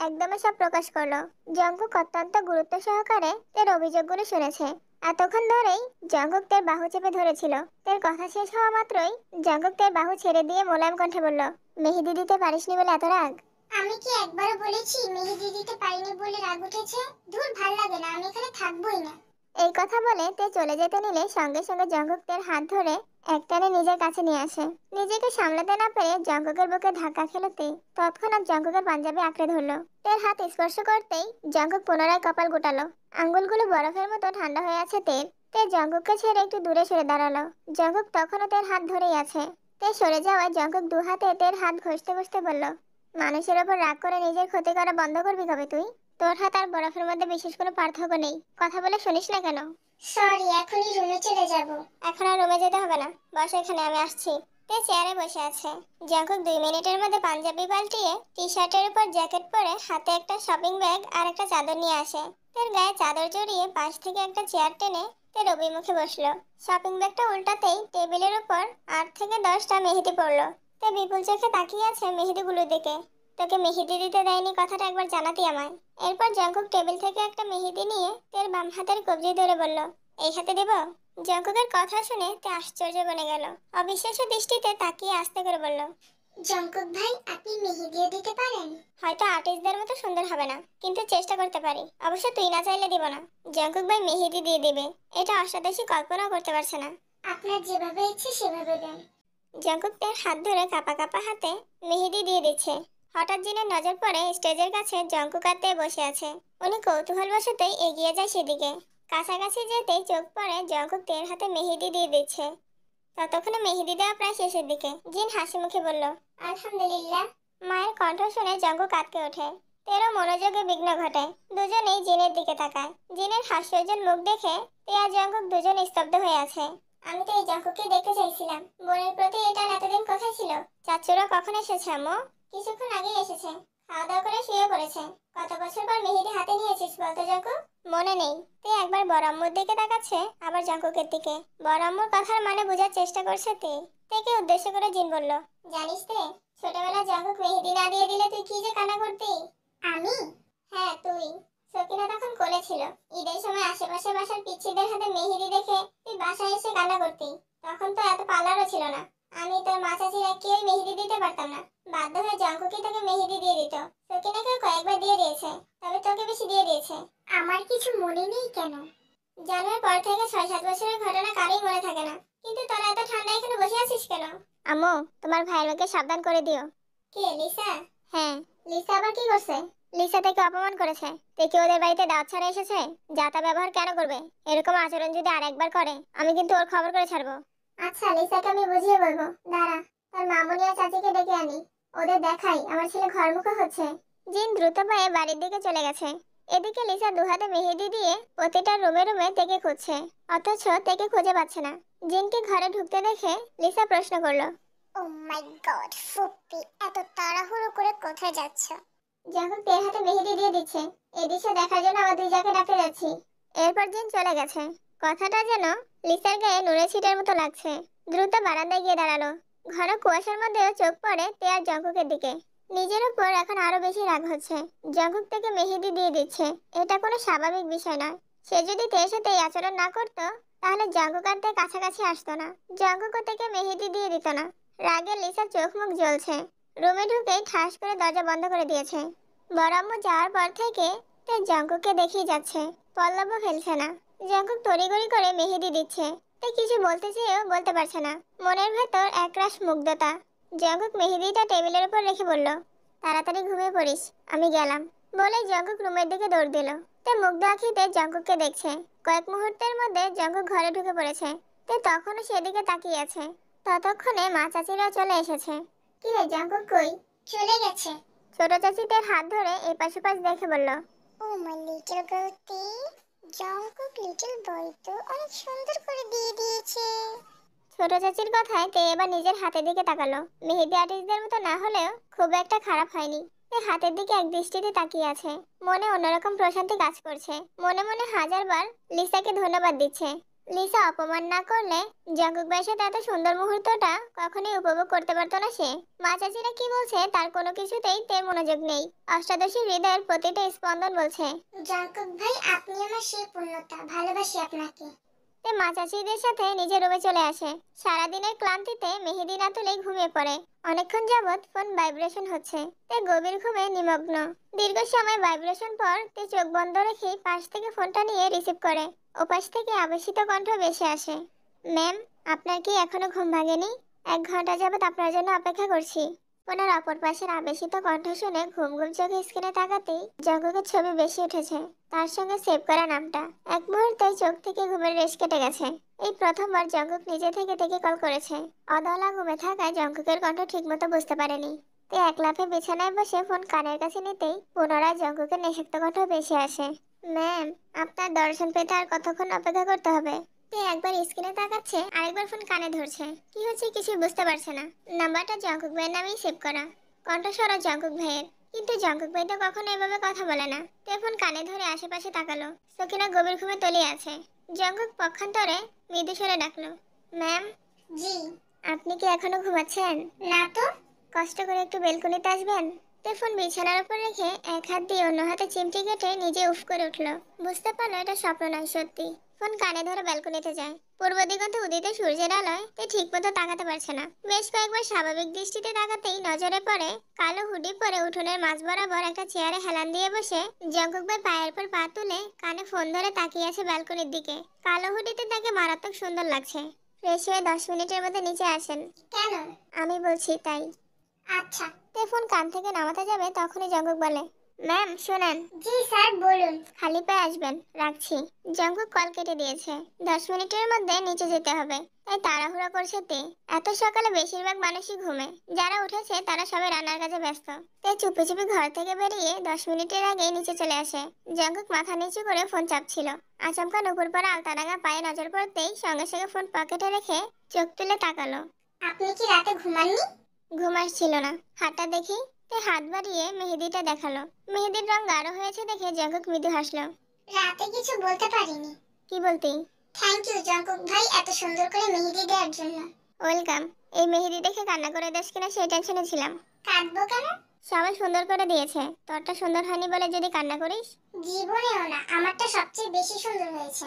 একদমই সব প্রকাশ করলো। জঙ্কুক অত্যন্ত গুরুত্ব সহকারে তের অভিযোগগুলো শুনেছে। এতক্ষণ ধরেই জঙ্কুক তের বাহু চেপে ধরেছিল। তের কথা শেষ হওয়া মাত্রই জঙ্কুক তের বাহু ছেড়ে দিয়ে মোলায়েম কণ্ঠে বলল, মেহেদি দিতে পারিসনি বলে এত রাগ? আমি কি একবারও বলেছি মেহেদি দিতে পারিনি বলে রাগ উঠেছে? দূর, ভাল লাগে না, আমি এখানে থাকবোই না। এই কথা বলে তে চলে যেতে নিলে সঙ্গে সঙ্গে জঙ্কুক তের হাত ধরে একটানে নিজের কাছে নিয়ে আসে। নিজেকে সামলাতে না পেরে জঙ্কুকের বুকে ধাক্কা খেলতে তৎক্ষণাৎ জঙ্কুকের পাঞ্জাবি আঁকড়ে ধরলো। তের হাত স্পর্শ করতেই জঙ্কুক পুনরায় কপাল গোটালো। আঙ্গুলগুলো বরফের মতো ঠান্ডা হয়ে আছে তের। তে জঙ্কুককে ছেড়ে একটু দূরে সরে দাঁড়ালো। জঙ্কুক তখনও তের হাত ধরেই আছে। তে সরে যাওয়ায় জঙ্কুক দু হাতে তের হাত ঘষতে ঘষতে বলল, মানুষের ওপর রাগ করে নিজের ক্ষতি করা বন্ধ করবি কবে তুই? তোর হাত আর বরফের মধ্যে বিশেষ কোনো পার্থক্য নেই। কথা বলে শুনিস না কেন? সরি, এখনই রুমে চলে যাব। এখন আর রুমে যেতে হবে না, বসো এখানে, আমি আসছি। তে চেয়ারে বসে আছে। জঙ্কুক 2 মিনিটের মধ্যে পাঞ্জাবি পাল্টিয়ে টি শার্টের উপর জ্যাকেট পরে হাতে একটা শপিং ব্যাগ আর একটা চাদর নিয়ে আসে। তের গায়ে চাদর জড়িয়ে পাশ থেকে একটা চেয়ার টেনে তের অভিমুখে বসলো। শপিং ব্যাগটা উল্টাতেই টেবিলের উপর 8 থেকে 10টা মেহেদি পড়লো। তে বিপুল চোখে তাকিয়ে আছে মেহেদিগুলোর দিকে। তোকে মেহেদি দিতে দেয়নি কথাটা একবার জানাতি আমায়। এরপর জঙ্কুক টেবিল থেকে একটা মেহেদি নিয়ে তের বাম হাতের কবজি ধরে বলল, এই হাতে দেব? জঙ্কুকের কথা শুনে তে আশ্চর্য বনে গেল। অবিশ্বাস্য দৃষ্টিতে তাকিয়ে আস্তে করে বলল, জঙ্কুক ভাই, আপনি মেহেদিও দিতে পারেন? হয়তো আর্টিস্টদের মতো সুন্দর হবে না, কিন্তু চেষ্টা করতে পারি। অবশ্য তুই না চাইলে দিব না। জঙ্কুক ভাই মেহেদি দিয়ে দিবে, এটা অসাধারণ কল্পনাও করতে পারছে না। আপনার যেভাবে ইচ্ছে সেভাবে দেন। জঙ্কুক তার হাত ধরে কাঁপা কাঁপা হাতে মেহেদি দিয়ে দিচ্ছে। হঠাৎ জিনের নজর পড়ে স্টেজের কাছে জঙ্কুক আর তে বসে আছে। উনি কৌতূহলবশতই এগিয়ে যায় সেদিকে। কাছাকাছি যেতেই চোখ পড়ে জঙ্কুক তের হাতে মেহেদি দিয়ে দিচ্ছে। ততক্ষণে মেহেদি দেওয়া প্রায় শেষের দিকে। জিন হাসি মুখে বলল, আলহামদুলিল্লাহ। মায়ের কণ্ঠ শুনে জঙ্কুক আঁতকে ওঠে। তেরো মনোযোগে বিঘ্ন ঘটে। দুজনেই জিনের দিকে তাকায়। জিনের হাস্যোজ্জ্বল মুখ দেখে তে আর জঙ্কুক দুজন স্তব্ধ হয়ে আছে। আমি তো এই জঙ্কুককে দেখতে চাইছিলাম। বোনের প্রতি এটার এতদিন কোথায় ছিল? চাচুরা কখন এসেছে আম্মু? কিছুক্ষণ আগেই এসেছে। খাওয়া দাওয়া করে শুয়ে পড়েছে। কত বছর পর মেহেদি হাতে নিয়েছিস বলতো জঙ্কুক? মনে নেই। তে একবার বড় আম্মুর দিকে তাকাচ্ছে, আবার জঙ্কুকের দিকে। বড় আম্মুর কথার মানে বোঝার চেষ্টা করছে তে। তেকে উদ্দেশ্য করে জিন বলল, জানিস তে, ছোটবেলায় জঙ্কুক মেহেদি না দিয়ে দিলে তুই কি যে কান্না করতি। আমি? হ্যাঁ তুই। সকিনা তখন কোলে ছিল। ঈদের সময় আশেপাশে বাসার পিচ্ছিদের হাতে মেহেদি দেখে তুই বাসায় এসে কান্না করতি। তখন তো এত পার্লারও ছিল না। আমি তোর মা চাচিরা কেউ মেহেদি দিতে পারতাম না। বাধ্য হয়ে জঙ্কুকই তোকে মেহেদি দিয়ে দিত। সকিনাকেও কয়েকবার দিয়ে দিয়েছে, তবে তোকে বেশি দিয়ে দিয়েছে। আমার কিছু মনে নেই কেন? জন্মের পর থেকে 6-7 বছরের ঘটনা কারোই মনে থাকে না। কিন্তু তোরা এত ঠান্ডা এখানে বসে আছিস কেন? আম্মু, তোমার ভাইয়েরকে সাবধান করে দিও। কে, লিসা? হ্যাঁ। লিসা আবার কি করছে? লিসা থেকে অপমান করেছে। তে কি ওদের বাড়িতে দাওয়াত ছাড়া এসেছে? যাতা ব্যবহার কেন করবে? এরকম আচরণ যদি আরেকবার করে, আমি কিন্তু ওর খবর করে ছাড়বো। আচ্ছা, লিসাকে আমি বুঝিয়ে বলবো। দাঁড়া, তোর মামুনি আর চাচিকে ডেকে আনি। ওদের দেখাই আমার ছেলে ঘরমুখো হচ্ছে। জিন দ্রুত পায়ে বাড়ির দিকে চলে গেছে। এদিকে লিসা দুহাতে মেহেদি দিয়ে প্রতিটা রুমে রুমে তেকে খুঁজছে, অথচ তেকে খুঁজে পাচ্ছে না। জিনকে ঘরে ঢুকতে দেখে লিসা প্রশ্ন করলো, ও মাই গড, ফুপ্পি এত তাড়াহুড়ো করে কোথায় যাচ্ছ? যখন তের হাতে মেহেদি দিয়ে দিচ্ছে, এই দৃশ্য দেখার জন্য আমার দুই যাকে ডাকতে যাচ্ছি। এরপর জিন চলে গেছে। কথাটা যেন লিসার গায়ে নুনের ছিটের মতো লাগছে। দ্রুত বারান্দায় গিয়ে দাঁড়ালো। ঘন কুয়াশার মধ্যেও চোখ পড়ে তে আর জঙ্কুকের দিকে। নিজের উপর এখন আরো বেশি রাগ হচ্ছে। জঙ্কুক থেকে মেহেদি দিয়ে দিচ্ছে, এটা কোনো স্বাভাবিক বিষয় নয়। সে যদি তের সাথে এই আচরণ না করতো, তাহলে জঙ্কুক আর তের কাছাকাছি আসতো না। জঙ্কুকও থেকে মেহেদি দিয়ে দিত না। রাগে লিসার চোখ মুখ জ্বলছে। রুমে ঢুকেই ঠাস করে দরজা বন্ধ করে দিয়েছে। বড় আম্মু যাওয়ার পর থেকে তে জঙ্কুককে দেখেই যাচ্ছে, পল্লবও ফেলছে না। জঙ্কুক তড়িঘড়ি করে মেহেদি দিচ্ছে। তে কিছু বলতে চেয়েও বলতে পারছে না। মনের ভেতর একরাশ মুগ্ধতা। জঙ্কুক মেহেদিটা টেবিলের উপর রেখে বলল, তাড়াতাড়ি ঘুমিয়ে পড়িস, আমি গেলাম। বলে জঙ্কুক রুমের দিকে দৌড় দিল। তে মুগ্ধ আখিতে জঙ্কুককে দেখছে। কয়েক মুহূর্তের মধ্যে জঙ্কুক ঘরে ঢুকে পড়েছে। তে তখনও সেদিকে তাকিয়ে আছে। ততক্ষণে মা চাচিরাও চলে এসেছে। কি রে, জঙ্কুক কই? চলে গেছে। ছোট চাচি তের হাত ধরে এপাশ ওপাশ দেখে বলল, ও my little গার্লটি, Jungkook little boy তো অনেক সুন্দর করে দিয়ে দিয়েছে। ছোট চাচির কথায় তে এবার নিজের হাতের দিকে তাকালো। মেহেদি আর্টিস্টদের মতো না হলেও খুব একটা খারাপ হয়নি। তে হাতের দিকে এক দৃষ্টিতে তাকিয়ে আছে। মনে অন্যরকম প্রশান্তি কাজ করছে। মনে মনে হাজারবার লিসাকে ধন্যবাদ দিচ্ছে। লিসা অপমান না করলে জঙ্কুক ভাইয়ের সাথে এত সুন্দর মুহূর্তটা কখনোই উপভোগ করতে পারতো না সে। মা চাচিরা কি বলছে তার কোনো কিছুতেই তের মনোযোগ নেই। অষ্টাদশী হৃদয়ের প্রতিটা স্পন্দন বলছে, জঙ্কুক ভাই, আপনি আমার সেই পূর্ণতা, ভালোবাসি আপনাকে। তে মা চাচিদের সাথে নিজের রুমে চলে আসে। সারাদিনের ক্লান্তিতে মেহেদি না তুলে ঘুমিয়ে পড়ে। অনেকক্ষণ যাবৎ ফোন ভাইব্রেশন হচ্ছে। তে গভীর ঘুমে নিমগ্ন। দীর্ঘ সময় ভাইব্রেশন পর তে চোখ বন্ধ রেখে পাশ থেকে ফোনটা নিয়ে রিসিভ করে। ওপাশ থেকে আবেশিত কণ্ঠ ভেসে আসে, ম্যাম, আপনার কি এখনো ঘুম ভাঙেনি? 1 ঘন্টা যাবৎ আপনার জন্য অপেক্ষা করছি। ফোনের অপর পাশের আবেশিত কণ্ঠ শুনে ঘুম ঘুম চোখে স্ক্রিনে তাকাতেই জঙ্কুকের ছবি বেশি উঠেছে, তার সঙ্গে সেভ করা নামটা। এক মুহূর্তে চোখ থেকে ঘুমের রেশ কেটে গেছে। এই প্রথমবার জঙ্কুক নিজে থেকে কল করেছে। অদলা ঘুমে থাকায় জঙ্কুকের কণ্ঠ ঠিকমতো বুঝতে পারেনি। তে এক লাফে বিছানায় বসে ফোন কানের কাছে নিতেই পুনরায় জঙ্কুকের নিষিক্ত কণ্ঠ ভেসে আসে। ম্যাম, আপনার দর্শন পেতে আর কতক্ষণ অপেক্ষা করতে হবে? তে একবার স্ক্রিনে তাকাচ্ছে, আরেকবার ফোন কানে ধরছে। কি হচ্ছে কিছুই বুঝতে পারছে না। নাম্বারটা জঙ্কুক ভাইয়ের নামেই সেভ করা, কণ্ঠস্বর জঙ্কুক ভাইয়ের। কিন্তু জঙ্কুক ভাই তো কখনো এভাবে কথা বলে না। তে ফোন কানে ধরে আশেপাশে তাকালো। সকিনা গভীর ঘুমে তলিয়ে আছে। জঙ্কুক পক্ষান্তরে মৃদু স্বরে ডাকলো, ম্যাম। জি। আপনি কি এখনো ঘুমাচ্ছেন? না তো। কষ্ট করে একটু বেলকনিতে আসবেন? তে ফোন বিছানার উপর রেখে এক হাত দিয়ে অন্য হাতে চিমটি কেটে নিজে উফ করে উঠলো। বুঝতে পারলো এটা স্বপ্ন নয়, সত্যি। ফোন কানে ধরে ব্যালকনিতে যায়। পূর্ব দিগন্তে উদিত সূর্যের আলোয় তে ঠিক মতো তাকাতে পারছে না। বেশ কয়েকবার স্বাভাবিক দৃষ্টিতে তাকাতেই নজরে পড়ে কালো হুডি পরে উঠোনের মাঝ বরাবর একটা চেয়ারে হেলান দিয়ে বসে জঙ্কুক ভাই পায়ের পর পা তুলে কানে ফোন ধরে তাকিয়ে আছে ব্যালকনির দিকে। কালো হুডিতে তাকে মারাত্মক সুন্দর লাগছে। ফ্রেশ হয়ে 10 মিনিটের মধ্যে নিচে আসেন। কেন? আমি বলছি তাই। আচ্ছা। তে ফোন কান থেকে নামাতে যাবে তখনই জঙ্কুক বলে, ম্যাম শোনেন। জি স্যার, বলুন। খালি পায়ে আসবেন, রাখছি। জঙ্কুক কল কেটে দিয়েছে। 10 মিনিটের মধ্যে নিচে যেতে হবে, তাই তাড়াহুড়া করছে তে। এত সকালে বেশিরভাগ মানুষই ঘুমে। যারা উঠেছে তারা সবাই রান্নার কাজে ব্যস্ত। তে চুপি চুপি ঘর থেকে বেরিয়ে 10 মিনিটের আগে নিচে চলে আসে। জঙ্কুক মাথা নিচু করে ফোন চাপছিল। আচমকা নুপুর পরা আলতারাঙা পায়ে নজর পড়তেই সঙ্গে সঙ্গে ফোন পকেটে রেখে চোখ তুলে তাকালো। আপনি কি রাতে ঘুমাননি? ঘুম আসছিল না। হাতটা দেখি। তে হাত বাড়িয়ে মেহেদিটা দেখালো। মেহেদির রং গাঢ় হয়েছে দেখে জঙ্কুক মৃদু হাসলো। রাতে কিছু বলতে পারিনি। কি বলতি? থ্যাংক ইউ জঙ্কুক ভাই, এত সুন্দর করে মেহেদি দেওয়ার জন্য। ওয়েলকাম। এই মেহেদি দেখে কান্না করে দেশ কিনা সেই টেনশনে ছিলাম। কাঁদবো কেন? সবাই সুন্দর করে দিয়েছে, তোরটা সুন্দর হয়নি বলে যদি কান্না করিস? জীবনেও না, আমারটা সবচেয়ে বেশি সুন্দর হয়েছে।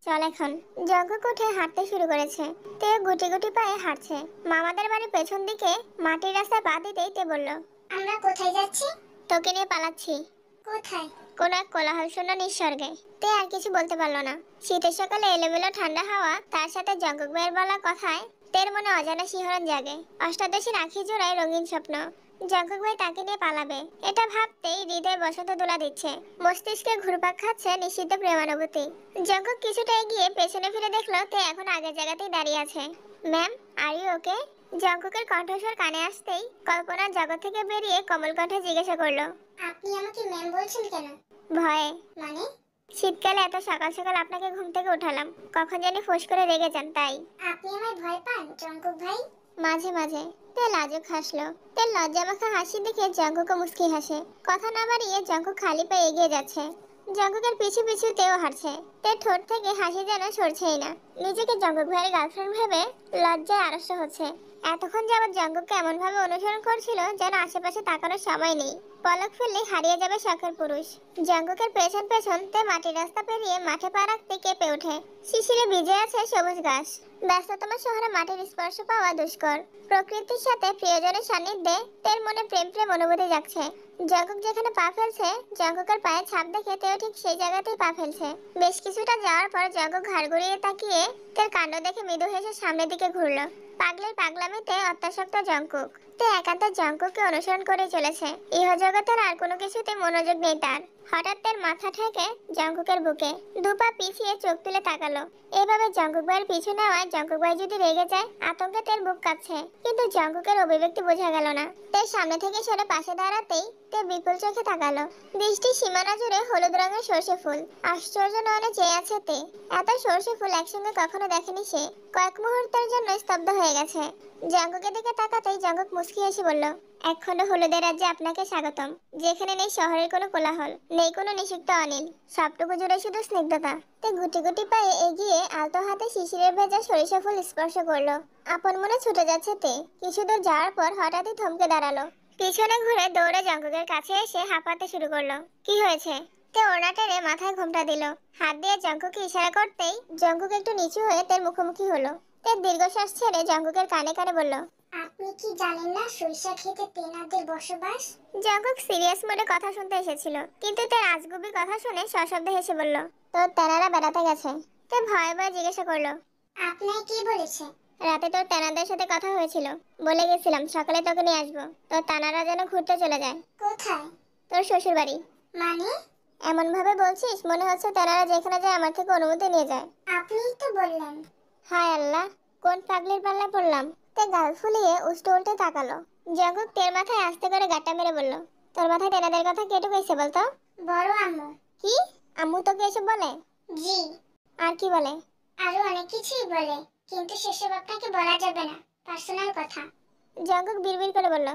চল এখন। জঙ্কুক উঠে হাঁটতে শুরু করেছে। তে গুটি গুটি পায়ে হাঁটছে। মামাদের বাড়ির পেছন দিকে মাটির রাস্তায় পা দিতেই তে বলল, আমরা কোথায় যাচ্ছি? তোকে নিয়ে পালাচ্ছি। কোথায়? কোন এক কোলাহল শূন্য নিঃস্বর্গে। তে আর কিছু বলতে পারলো না। শীতের সকালে এলোমেলো ঠান্ডা হাওয়া তার সাথে জঙ্কুক ভাইয়ের বলা কথায় তের মনে অজানা শিহরণ জাগে। অষ্টাদশী রাখি জোড়ায় রঙিন স্বপ্ন। জঙ্কুক ভাই তাকে নিয়ে পালাবে, এটা ভাবতেই হৃদয় বসন্ত দোলা দিচ্ছে। মস্তিষ্কে ঘুরপাক খাচ্ছে নিষিদ্ধ প্রেমানুভূতি। জঙ্কুক কিছুটা এগিয়ে পেছনে ফিরে দেখলো তে এখন আগের জায়গাতেই দাঁড়িয়ে আছে। Ma'am, are you okay? জঙ্কুকের কণ্ঠস্বর কানে আসতেই কল্পনার জগৎ থেকে বেরিয়ে কোমল কণ্ঠে জিজ্ঞাসা করলো। আপনি আমাকে ম্যাম বলছেন কেন? ভয়ে। মানে? শীতকালে এত সকাল সকাল আপনাকে ঘুম থেকে উঠালাম, কখন জানি ফোঁস করে রেগে যান তাই। আপনি আমায় ভয় পান জঙ্কুক ভাই? মাঝে মাঝে। তে লাজুক হাসলো। তে লজ্জামাখা হাসি দেখে জঙ্কুকও মুস্কি হাসে। কথা না বাড়িয়ে জঙ্কুক খালি পায়ে এগিয়ে যাচ্ছে। জঙ্কুকের পিছু পিছু তেও হাঁটছে। তে ঠোঁট থেকে হাসি যেন সরছেই না। নিজেকে জঙ্কুক ভাইয়ের গার্লফ্রেন্ড ভেবে লজ্জায় আড়ষ্ট হচ্ছে। এতক্ষণ যাবৎ জঙ্কুককে এমন ভাবে অনুসরণ করছিল যেন আশেপাশে তাকানোর সময় নেই। পলক ফেললে হারিয়ে যাবে শখের পুরুষ। জঙ্কুকের পেছন পেছন তে মাটির রাস্তা পেরিয়ে মাঠে পা রাখতে কেঁপে ওঠে। শিশিরে ভিজে আছে সবুজ ঘাস। ব্যস্ততম শহরে মাটির স্পর্শ পাওয়া দুষ্কর। প্রকৃতির সাথে প্রিয়জনের সান্নিধ্যে তের মনে প্রেম প্রেম অনুভূতি জাগছে। জঙ্কুক যেখানে পা ফেলছে, জঙ্কুকের পায়ে ছাপ দেখে তেও ঠিক সেই জায়গাতেই পা ফেলছে। বেশ কিছুটা যাওয়ার পর জঙ্কুক ঘাড় ঘুরিয়ে তাকিয়ে তের কাণ্ড দেখে মৃদু হেসে সামনের দিকে ঘুরলো। পাগলের পাগলামিতে অত্যাসক্ত জঙ্কুক। তে একান্ত জঙ্কুককে অনুসরণ করে চলেছে। ইহজগতের আর কোনো কিছুতে মনোযোগ নেই তার। হঠাৎ তার মাথা ঠেকে জঙ্কুকের বুকে। দুপা পিছিয়ে চোখ তুলে তাকালো। এভাবে জঙ্কুক ভাইয়ের পিছু নেওয়ায় জঙ্কুক ভাই যদি রেগে যায়, আতঙ্কে তের বুক কাঁপছে। কিন্তু জঙ্কুকের অভিব্যক্তি বোঝা গেল না। তের সামনে থেকে সরে পাশে দাঁড়াতেই তে বিপুল চোখে তাকালো। দৃষ্টি সীমানা জুড়ে হলুদ রঙের সর্ষে ফুল। আশ্চর্য নয়নে চেয়ে আছে তে। এত সর্ষে ফুল একসঙ্গে কখনো দেখেনি সে। কয়েক মুহূর্তের জন্য স্তব্ধ হয়ে গেছে। জঙ্কুকের দিকে তাকাতেই জঙ্কুক মুস্কি হেসে বলল, একখণ্ড হলুদের রাজ্যে আপনাকে স্বাগতম, যেখানে নেই শহরের কোনো কোলাহল, নেই কোনো নিষিক্ত অনিল, সবটুকু জুড়ে শুধু স্নিগ্ধতা। তে গুটি গুটি পায়ে এগিয়ে আলতো হাতে শিশিরের ভেজা সরিষা ফুল স্পর্শ করলো। আপন মনে ছুটে যাচ্ছে তে। কিছু দূর যাওয়ার পর হঠাৎই থমকে দাঁড়ালো। পিছনে ঘুরে দৌড়ে জঙ্কুকের কাছে এসে হাঁপাতে শুরু করলো। কি হয়েছে? তে ওড়না টেনে মাথায় ঘোমটা দিল। হাত দিয়ে জঙ্কুককে ইশারা করতেই জঙ্কুক একটু নিচু হয়ে তের মুখোমুখি হলো। তে দীর্ঘশ্বাস ছেড়ে জঙ্কুকের কানে কানে বলল, আপনি কি জানেন না সরিষা খেতে তেনাদের বসবাস? জঙ্কুক সিরিয়াস মোডে কথা শুনতে এসেছিল, কিন্তু তার আজগুবি কথা শুনে সশব্দে হেসে বলল, তোর তেনারা বেড়াতে গেছে। তে ভয়ে ভয়ে জিজ্ঞাসা করলো, আপনাকে কে বলেছে? রাতে তোর তেনাদের সাথে কথা হয়েছিল। বলে গেছিলাম সকালে তোকে নিয়ে আসবো। তোর তেনারা যেন ঘুরতে চলে যায়। কোথায়? তোর শ্বশুর বাড়ি। মানে? এমন ভাবে বলছিস মনে হচ্ছে তেনারা যেখানে যায় আমার থেকে অনুমতি নিয়ে যায়। আপনিই তো বললেন। হায় আল্লাহ, কোন পাগলির পাল্লায় পড়লাম? তে গাল ফুলিয়ে উল্টে উল্টে তাকালো। জঙ্কুক তের মাথায় আস্তে করে গাঁটটা মেরে বলল, তোর মাথায় তেনাদের কথা কেটে কইছে বলতো? বড় আম্মু। কি? আম্মু তোকে এসব বলে? জি। আর কি বলে? আরো অনেক কিছুই বলে, কিন্তু সেসব আপনাকে বলা যাবে না, পার্সোনাল কথা। জঙ্কুক বিড়বিড় করে বলল,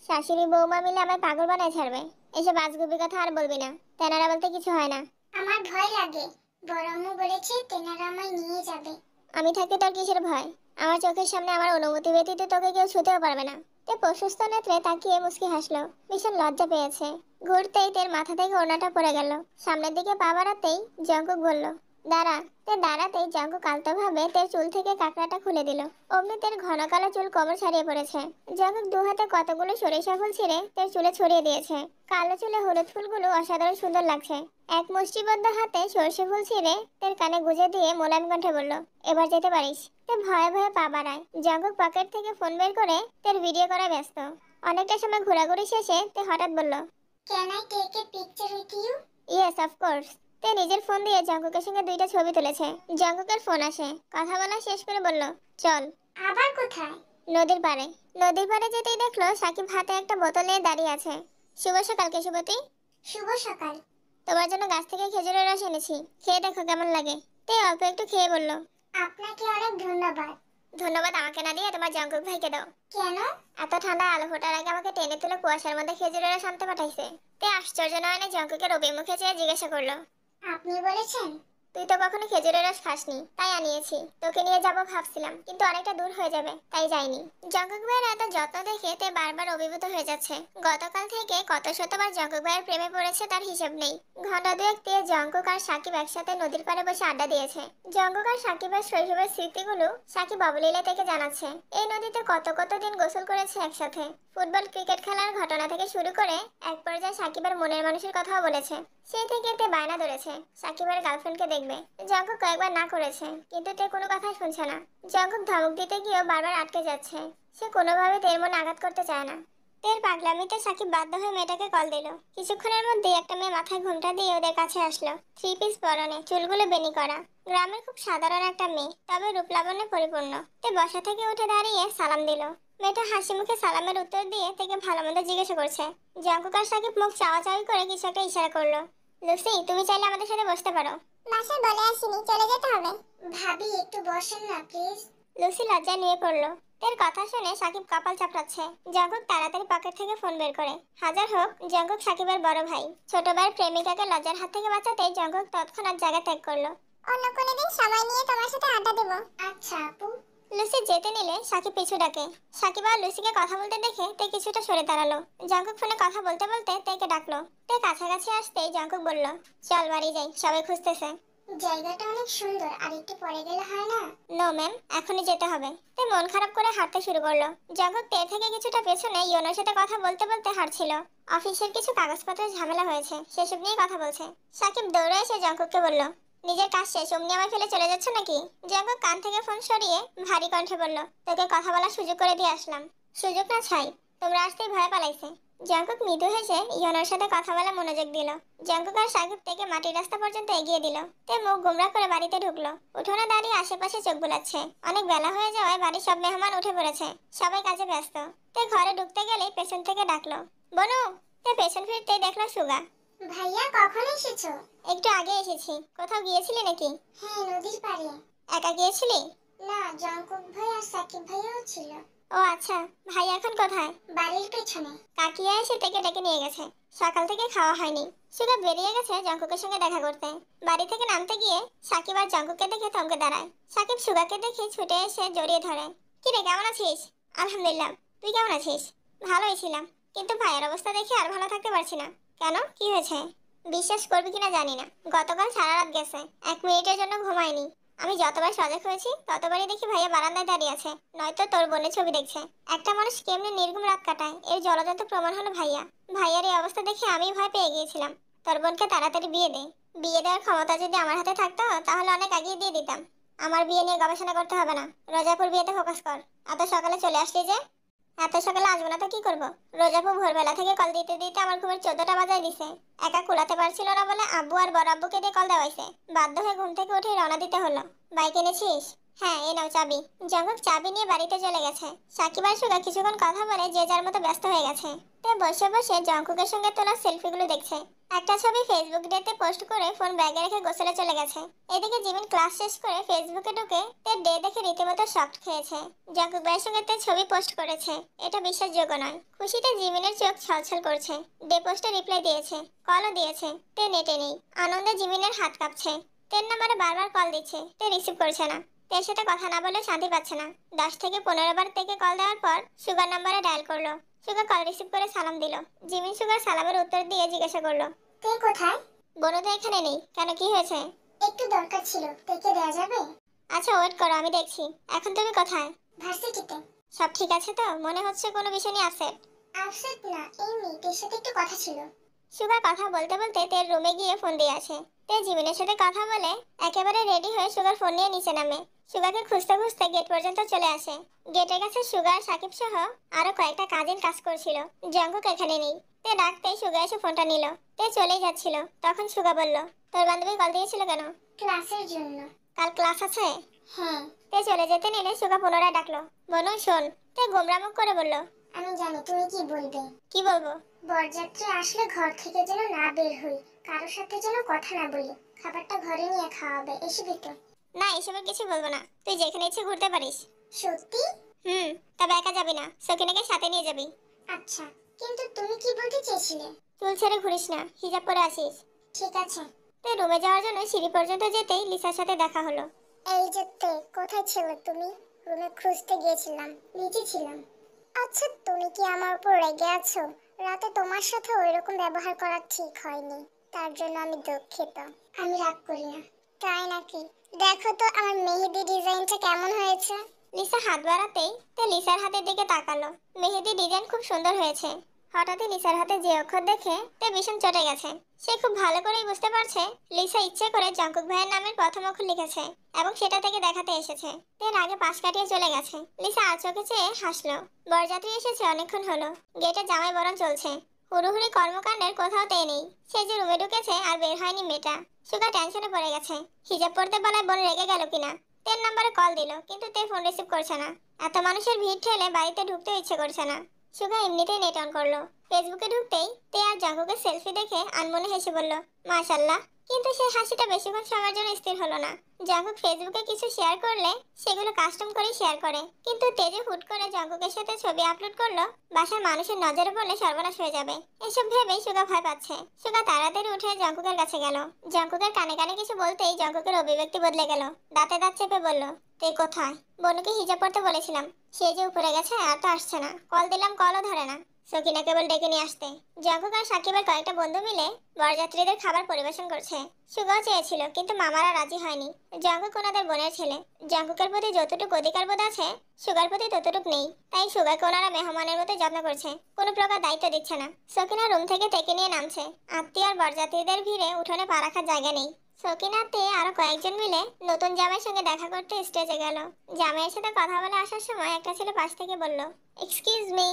শাশুড়ি বৌমা মিলে আমায় পাগল বানায় ছাড়বে। এসব আজগুবি কথা আর বলবি না, তেনারা বলতে কিছু হয় না। আমার ভয় লাগে, বড় আম্মু বলেছে তেনারা আমায় নিয়ে যাবে। আমি থাকতে তোর কিসের ভয়? আমার চোখের সামনে আমার অনুমতি ব্যতীত তোকে কেউ ছুঁতেও পারবে না। তে প্রশস্ত নেত্রে তাকিয়ে মুচকি হাসলো। ভীষণ লজ্জা পেয়েছে। ঘুরতেই তের মাথা থেকে ওড়নাটা পড়ে গেল। সামনের দিকে পা বাড়াতেই জঙ্কুক বলল, দাঁড়া। তে দাঁড়াতেই জঙ্কুক আলতোভাবে তের চুল থেকে কাঁকড়াটা খুলে দিল। অমনি তের ঘন কালো চুল কোমর ছাড়িয়ে পড়েছে। জঙ্কুক দু হাতে কতগুলো সরিষা ফুল ছিঁড়ে তের চুলে ছড়িয়ে দিয়েছে। কালো চুলে হলুদ ফুলগুলো অসাধারণ সুন্দর লাগছে। এক মুষ্টিবদ্ধ হাতে সরষে ফুল ছিঁড়ে তের কানে গুজে দিয়ে মোলায়েম কণ্ঠে বলল, এবার যেতে পারিস। তে ভয়ে ভয়ে পা বাড়ায়। জঙ্কুক পকেট থেকে ফোন বের করে তের ভিডিও করা ব্যস্ত। অনেকটা সময় ঘোরাঘুরি শেষে তে হঠাৎ বলল, can I take a picture with you? Yes of course. তে নিজের ফোন দিয়ে জঙ্কুকের সঙ্গে দুইটা ছবি তুলেছে। জঙ্কুকের ফোন আসে। কথা বলা শেষ করে বলল, চল। আবার কোথায়? নদীর পাড়ে। নদীর পাড়ে যেতেই দেখলো সাকিব হাতে একটা বোতল নিয়ে দাঁড়িয়ে আছে। শুভ সকাল কেশুবতী। শুভ সকাল। তোমার জন্য গাছ থেকে খেজুরের রস এনেছি, খেয়ে দেখো কেমন লাগে। তে অল্প একটু খেয়ে বলল, আপনাকে অনেক ধন্যবাদ। ধন্যবাদ আমাকে না দিয়ে তোমার জঙ্কুক ভাইকে দাও। কেন? এত ঠান্ডা আলো ফোটার আগে আমাকে টেনে তুলে কুয়াশার মধ্যে খেজুরের রস আনতে পাঠাইছে। তে আশ্চর্য নয়নে জঙ্কুকের অভিমুখে চেয়ে জিজ্ঞাসা করলো, আপনি বলেছেন? তুই তো কখনো খেজুরের রস খাসনি, তাই আনিয়েছি। তোকে নিয়ে যাবো ভাবছিলাম, কিন্তু অনেকটা দূর হয়ে যাবে, তাই যাইনি। জঙ্কুক ভাইয়ের এত যত্ন দেখে তে বারবার অভিভূত হয়ে যাচ্ছে। গতকাল থেকে কত শতবার জঙ্কুক ভাইয়ের প্রেমে পড়েছে তার হিসাব নেই। ঘন্টা দুয়েক তে জঙ্কুক আর সাকিব একসাথে নদীর পাড়ে বসে আড্ডা দিয়েছে। জঙ্কুক আর সাকিবের শৈশবের স্মৃতিগুলো সাকিব অবলীলা থেকে জানাচ্ছে। এই নদীতে কত কত দিন গোসল করেছে একসাথে। ফুটবল ক্রিকেট খেলার ঘটনা থেকে শুরু করে এক পর্যায়ে সাকিবের মনের মানুষের কথাও বলেছে। সেই থেকে তে বায়না ধরেছে সাকিবের গার্লফ্রেন্ডকে দেখবে। জঙ্কুক কয়েকবার না করেছে, কিন্তু তে কোনো কথাই শুনছে না। জঙ্কুক ধমক দিতে গিয়েও বারবার আটকে যাচ্ছে। সে কোনোভাবে তের মনে আঘাত করতে চায় না। তের পাগলামিতে সাকিব বাধ্য হয়ে মেয়েটাকে কল দিল। কিছুক্ষণের মধ্যেই একটা মেয়ে মাথায় ঘোমটা দিয়ে ওদের কাছে আসলো। থ্রি পিস পরনে, চুলগুলো বেনি করা। গ্রামের খুব সাধারণ একটা মেয়ে, তবে রূপ লাবণ্যে পরিপূর্ণ। তে বসা থেকে উঠে দাঁড়িয়ে সালাম দিল। মেয়েটা হাসি মুখে সালামের উত্তর দিয়ে থেকে ভালো মন্দ জিজ্ঞাসা করছে। জঙ্কুক আর সাকিব মুখ চাওয়াচাওয়ি করে কিছু একটা ইশারা করলো। লুসি, তুমি চাইলে আমাদের সাথে বসতে পারো। বাসায় বলে আসিনি, চলে যেতে হবে। ভাবি একটু বসেন না প্লিজ। লুসি লজ্জায় নিয়ে পড়লো। তের কথা শুনে সাকিব কপাল চাপড়াচ্ছে। জঙ্কুক তাড়াতাড়ি পকেট থেকে ফোন বের করে। হাজার হোক জঙ্কুক সাকিবের বড় ভাই। ছোট ভাইয়ের প্রেমিকাকে লজ্জার হাত থেকে বাঁচাতে জঙ্কুক তৎক্ষণাৎ জায়গা ত্যাগ করলো। অন্য কোনো দিন সময় নিয়ে তোমার সাথে আড্ডা দেব। আচ্ছা আপু। লুসি যেতে নিলে সাকিব পিছু ডাকে। সাকিব আর লুসিকে কথা বলতে দেখে তে কিছুটা সরে দাঁড়ালো। জঙ্কুক ফোনে কথা বলতে বলতে তেকে ডাকলো। তে কাছাকাছি আসতেই জঙ্কুক বলল, চল বাড়ি যাই, সবাই খুঁজতেছে। জায়গাটা অনেক সুন্দর, আর একটু পরে গেলে হয় না? নো ম্যাম, এখনই যেতে হবে। তে মন খারাপ করে হাঁটতে শুরু করলো। জঙ্কুক তে থেকে কিছুটা পেছনে ইয়োনোর সাথে কথা বলতে বলতে হাঁটছিল। অফিসের কিছু কাগজপত্রের ঝামেলা হয়েছে, সেসব নিয়ে কথা বলছে। সাকিব দৌড়ে এসে জঙ্কুককে বলল, নিজের কাজ শেষ, অমনি আমায় ফেলে চলে যাচ্ছ নাকি? জঙ্কুক কান থেকে ফোন সরিয়ে ভারী কণ্ঠে বলল, তোকে কথা বলার সুযোগ করে দিয়ে আসলাম। সুযোগ না ছাই, তোমরা আসতেই ভয় পালাইছে। জঙ্কুক মৃদু হেসে ইয়োনোর সাথে কথা বলা মনোযোগ দিল। জঙ্কুক আর সাকিব থেকে মাটির রাস্তা পর্যন্ত এগিয়ে দিল। তে মুখ গোমরা করে বাড়িতে ঢুকলো। উঠোনে দাঁড়িয়ে আশেপাশে চোখ বুলাচ্ছে। অনেক বেলা হয়ে যাওয়ায় বাড়ির সব মেহমান উঠে পড়েছে। সবাই কাজে ব্যস্ত। তে ঘরে ঢুকতে গেলেই পেছন থেকে ডাকলো, বনু। তে পেছন ফিরতেই দেখলো সুগা। ভাইয়া কখন এসেছো? একটু আগে এসেছি। কোথাও গিয়েছিলি নাকি? হ্যাঁ, নদীর পাড়ে। একা গিয়েছিলি? না, জঙ্কুক ভাই আর সাকিব ভাইয়াও ছিল। ও আচ্ছা, ভাই এখন কোথায়? বাড়ির পেছনে। কাকিয়া এসে থেকে ডেকে নিয়ে গেছে। সকাল থেকে খাওয়া হয়নি। সুগা বেরিয়ে গেছে জঙ্কুকের সঙ্গে দেখা করতে। বাড়ি থেকে নামতে গিয়ে সাকিব আর জঙ্কুককে দেখে থমকে দাঁড়ায়। সাকিব সুগাকে দেখে ছুটে এসে জড়িয়ে ধরে। কি রে, কেমন আছিস? আলহামদুলিল্লাহ, তুই কেমন আছিস? ভালোই ছিলাম, কিন্তু ভাইয়ের অবস্থা দেখে আর ভালো থাকতে পারছি না। কেন, কি হয়েছে? বিশ্বাস করবি কিনা জানি না, গতকাল সারা রাত গেছে, 1 মিনিটের জন্য ঘুমায়নি। আমি যতবার সজাগ হয়েছি ততবারই দেখি ভাইয়া বারান্দায় দাঁড়িয়ে আছে, নয়তো তোর বোনের ছবি দেখছে। একটা মানুষ কেমনে নির্ঘুম রাত কাটায়, এর জ্বলজ্যান্ত প্রমাণ হলো ভাইয়া। ভাইয়ার এই অবস্থা দেখে আমি ভয় পেয়ে গিয়েছিলাম। তোর বোনকে তাড়াতাড়ি বিয়ে দে। বিয়ে দেওয়ার ক্ষমতা যদি আমার হাতে থাকতো তাহলে অনেক আগেই দিয়ে দিতাম। আমার বিয়ে নিয়ে গবেষণা করতে হবে না, রোজাপুর বিয়েতে ফোকাস কর। এত সকালে চলে আসলি যে? এত সকালে আসবো না তো কি করবো? রোজাপু ভোরবেলা থেকে কল দিতে দিতে আমার ঘুমের 14টা বাজায় দিছে। একা কুলাতে পারছিল না বলে আব্বু আর বড় আব্বুকে দিয়ে কল দেওয়াইছে। বাধ্য হয়ে ঘুম থেকে উঠে রওনা দিতে হলো। বাইক এনেছিস? হ্যাঁ, এই নাও চাবি। জঙ্কুক চাবি নিয়ে বাড়িতে চলে গেছে। সাকিব আর সুগা কিছুক্ষণ কথা বলে যে যার মতো ব্যস্ত হয়ে গেছে। তে বসে বসে জঙ্কুকের সঙ্গে তোলা সেলফিগুলো দেখছে। একটা ছবি ফেসবুক ডেতে পোস্ট করে ফোন ব্যাগে রেখে গোসলে চলে গেছে। এদিকে জিমিন ক্লাস শেষ করে ফেসবুকে ঢুকে তে ডে দেখে রীতিমতো শক খেয়েছে। জঙ্কুক ভাইয়ের সঙ্গে তে ছবি পোস্ট করেছে, এটা বিশ্বাসযোগ্য নয়। খুশিতে জিমিনের চোখ ছলছল করছে। ডে পোস্টে রিপ্লাই দিয়েছে, কলও দিয়েছে। তে নেটে নেই। আনন্দে জিমিনের হাত কাঁপছে। তের নাম্বারে বারবার কল দিচ্ছে, তে রিসিভ করছে না। তের সাথে কথা না বলে শান্তি পাচ্ছে না। 10 থেকে 15 বার থেকে কল দেওয়ার পর সুগার নাম্বারে ডায়াল করলো। সুগা কল রিসিভ করে সালাম দিল। জিমিন সুগার সালামের উত্তর দিয়ে জিজ্ঞাসা করলো, তে কোথায়? বনু তো এখানে নেই, কেন কি হয়েছে? একটু দরকার ছিল, তেকে দেয়া যাবে? আচ্ছা ওয়েট করো, আমি দেখছি। এখন তুমি কোথায়? ভার্সিটিতে। সব ঠিক আছে তো? মনে হচ্ছে কোনো বিষয় নিয়ে আপসেট। আপসেট না, এমনি তের সাথে একটু কথা ছিল। সুগা কথা বলতে বলতে তের রুমে গিয়ে ফোন দিয়ে আসে। তে জিমিনের সাথে কথা বলে একেবারে রেডি হয়ে সুগার ফোন নিয়ে নিচে নামে। সুগাকে খুঁজতে খুঁজতে গেট পর্যন্ত চলে আসে। গেটের কাছে সুগার, সাকিব সহ আরো কয়েকটা কাজিন কাজ করছিল। জঙ্কুক এখানে নেই। তে ডাকতেই সুগা এসে ফোনটা নিল। তে চলেই যাচ্ছিল, তখন সুগা বলল, তোর বান্ধবী কল দিয়েছিল কেন? ক্লাসের জন্য। কাল ক্লাস আছে? হ্যাঁ। তে চলে যেতে নিলে সুগা পুনরায় ডাকলো, বনু শোন। তে গোমরা মুখ করে বলল, আমি জানি তুমি কি বলবে। কি বলবো? বরযাত্রী আসলে ঘর থেকে যেন না বের হই, কারোর সাথে যেন কথা না বলি, খাবারটা ঘরে নিয়ে খাওয়াবে, এসবি তো? না, এসবের কিছু বলবো না। তুই যেখানে ইচ্ছে ঘুরতে পারিস। সত্যি? তবে একা যাবি না, সকিনাকে সাথে নিয়ে যাবি। আচ্ছা, কিন্তু তুমি কি বলতে চেয়েছিলে? চুল ছেড়ে ঘুরিস না, হিজাব পরে আসিস। ঠিক আছে। তুই রুমে যাওয়ার জন্য সিঁড়ি পর্যন্ত যেতেই লিসার সাথে দেখা হলো। এই যে তে, কোথায় ছিলে তুমি? রুমে খুঁজতে গিয়েছিলাম, নিচে ছিলাম। আচ্ছা, তুমি কি আমার উপর রেগে আছো? রাতে তোমার সাথে ওইরকম ব্যবহার করা ঠিক হয়নি, তার জন্য আমি দুঃখিত। আমি রাগ করি না। তাই নাকি? দেখো তো আমার মেহেদি ডিজাইনটা কেমন হয়েছে। লিসা হাত বাড়াতেই তে লিসার হাতের দিকে তাকালো। মেহেদি ডিজাইন খুব সুন্দর হয়েছে। হঠাৎই লিসার হাতে যে অক্ষর দেখে তে ভীষণ চটে গেছে। সে খুব ভালো করেই বুঝতে পারছে লিসা ইচ্ছে করে জঙ্কুক ভাইয়ের নামের প্রথম অক্ষর লিখেছে এবং সেটা থেকে দেখাতে এসেছে। তের আগে পাশ কাটিয়ে চলে গেছে। লিসা আর চোখে চেয়ে হাসলো। বরযাত্রী এসেছে অনেকক্ষণ হলো। গেটে জামাই বরণ চলছে। হুড়োহুড়ি কর্মকাণ্ডের কোথাও তে নেই। সে যে রুমে ঢুকেছে আর বের হয়নি মেয়েটা। সুগা টেনশনে পড়ে গেছে। হিজাব পড়তে বলায় বোন রেগে গেল কিনা। তের নাম্বারে কল দিল, কিন্তু তে ফোন রিসিভ করছে না। এত মানুষের ভিড় ঠেলে বাড়িতে ঢুকতে ইচ্ছে করছে না। সুগা এমনিতেই নেট অন করলো। ফেসবুকে ঢুকতেই তে আর জঙ্কুকের সেলফি দেখে আনমনে হেসে বলল, মাশাআল্লাহ। কিন্তু সেই হাসিটা বেশিক্ষণ সময়ের জন্য স্থির হলো না। জঙ্কুক ফেসবুকে কিছু শেয়ার করলে সেগুলো কাস্টম করে শেয়ার করে, কিন্তু তেজে হুট করে জঙ্কুকের সাথে ছবি আপলোড করলো। বাসার মানুষের নজরে পড়লে সর্বনাশ হয়ে যাবে। এসব ভেবেই সুগা ভয় পাচ্ছে। সুগা তাড়াতাড়ি উঠে জঙ্কুকের কাছে গেল। জঙ্কুকের কানে কানে কিছু বলতেই জঙ্কুকের অভিব্যক্তি বদলে গেল। দাঁতে দাঁত চেপে বলল, তে কোথায়? বনুকে হিজাব পড়তে বলেছিলাম, সে যে উপরে গেছে আর তো আসছে না। কল দিলাম, কলও ধরে না। সকিনা কেবল ডেকে নিয়ে আসতে। জঙ্কুক আর সাকিবের কয়েকটা বন্ধু মিলে বরযাত্রীদের খাবার পরিবেশন করছে। সুগাও চেয়েছিল, কিন্তু মামারা রাজি হয়নি। জঙ্কুক ওনাদের বোনের ছেলে। জঙ্কুকের প্রতি যতটুকু অধিকার বোধ আছে সুগার প্রতি ততটুকু নেই। তাই সুগাকে ওনারা মেহমানের মতো যত্ন করছে, কোনো প্রকার দায়িত্ব দিচ্ছে না। সকিনা রুম থেকে টেকে নিয়ে নামছে। আত্মীয় আর বরযাত্রীদের ভিড়ে উঠোনে পা রাখার জায়গা নেই। সকিনাতে আরো কয়েকজন মিলে নতুন জামাইয়ের সঙ্গে দেখা করতে স্টেজে গেল। জামাইয়ের সাথে কথা বলে আসার সময় একটা ছেলে পাশ থেকে বলল, এক্সকিউজ মি।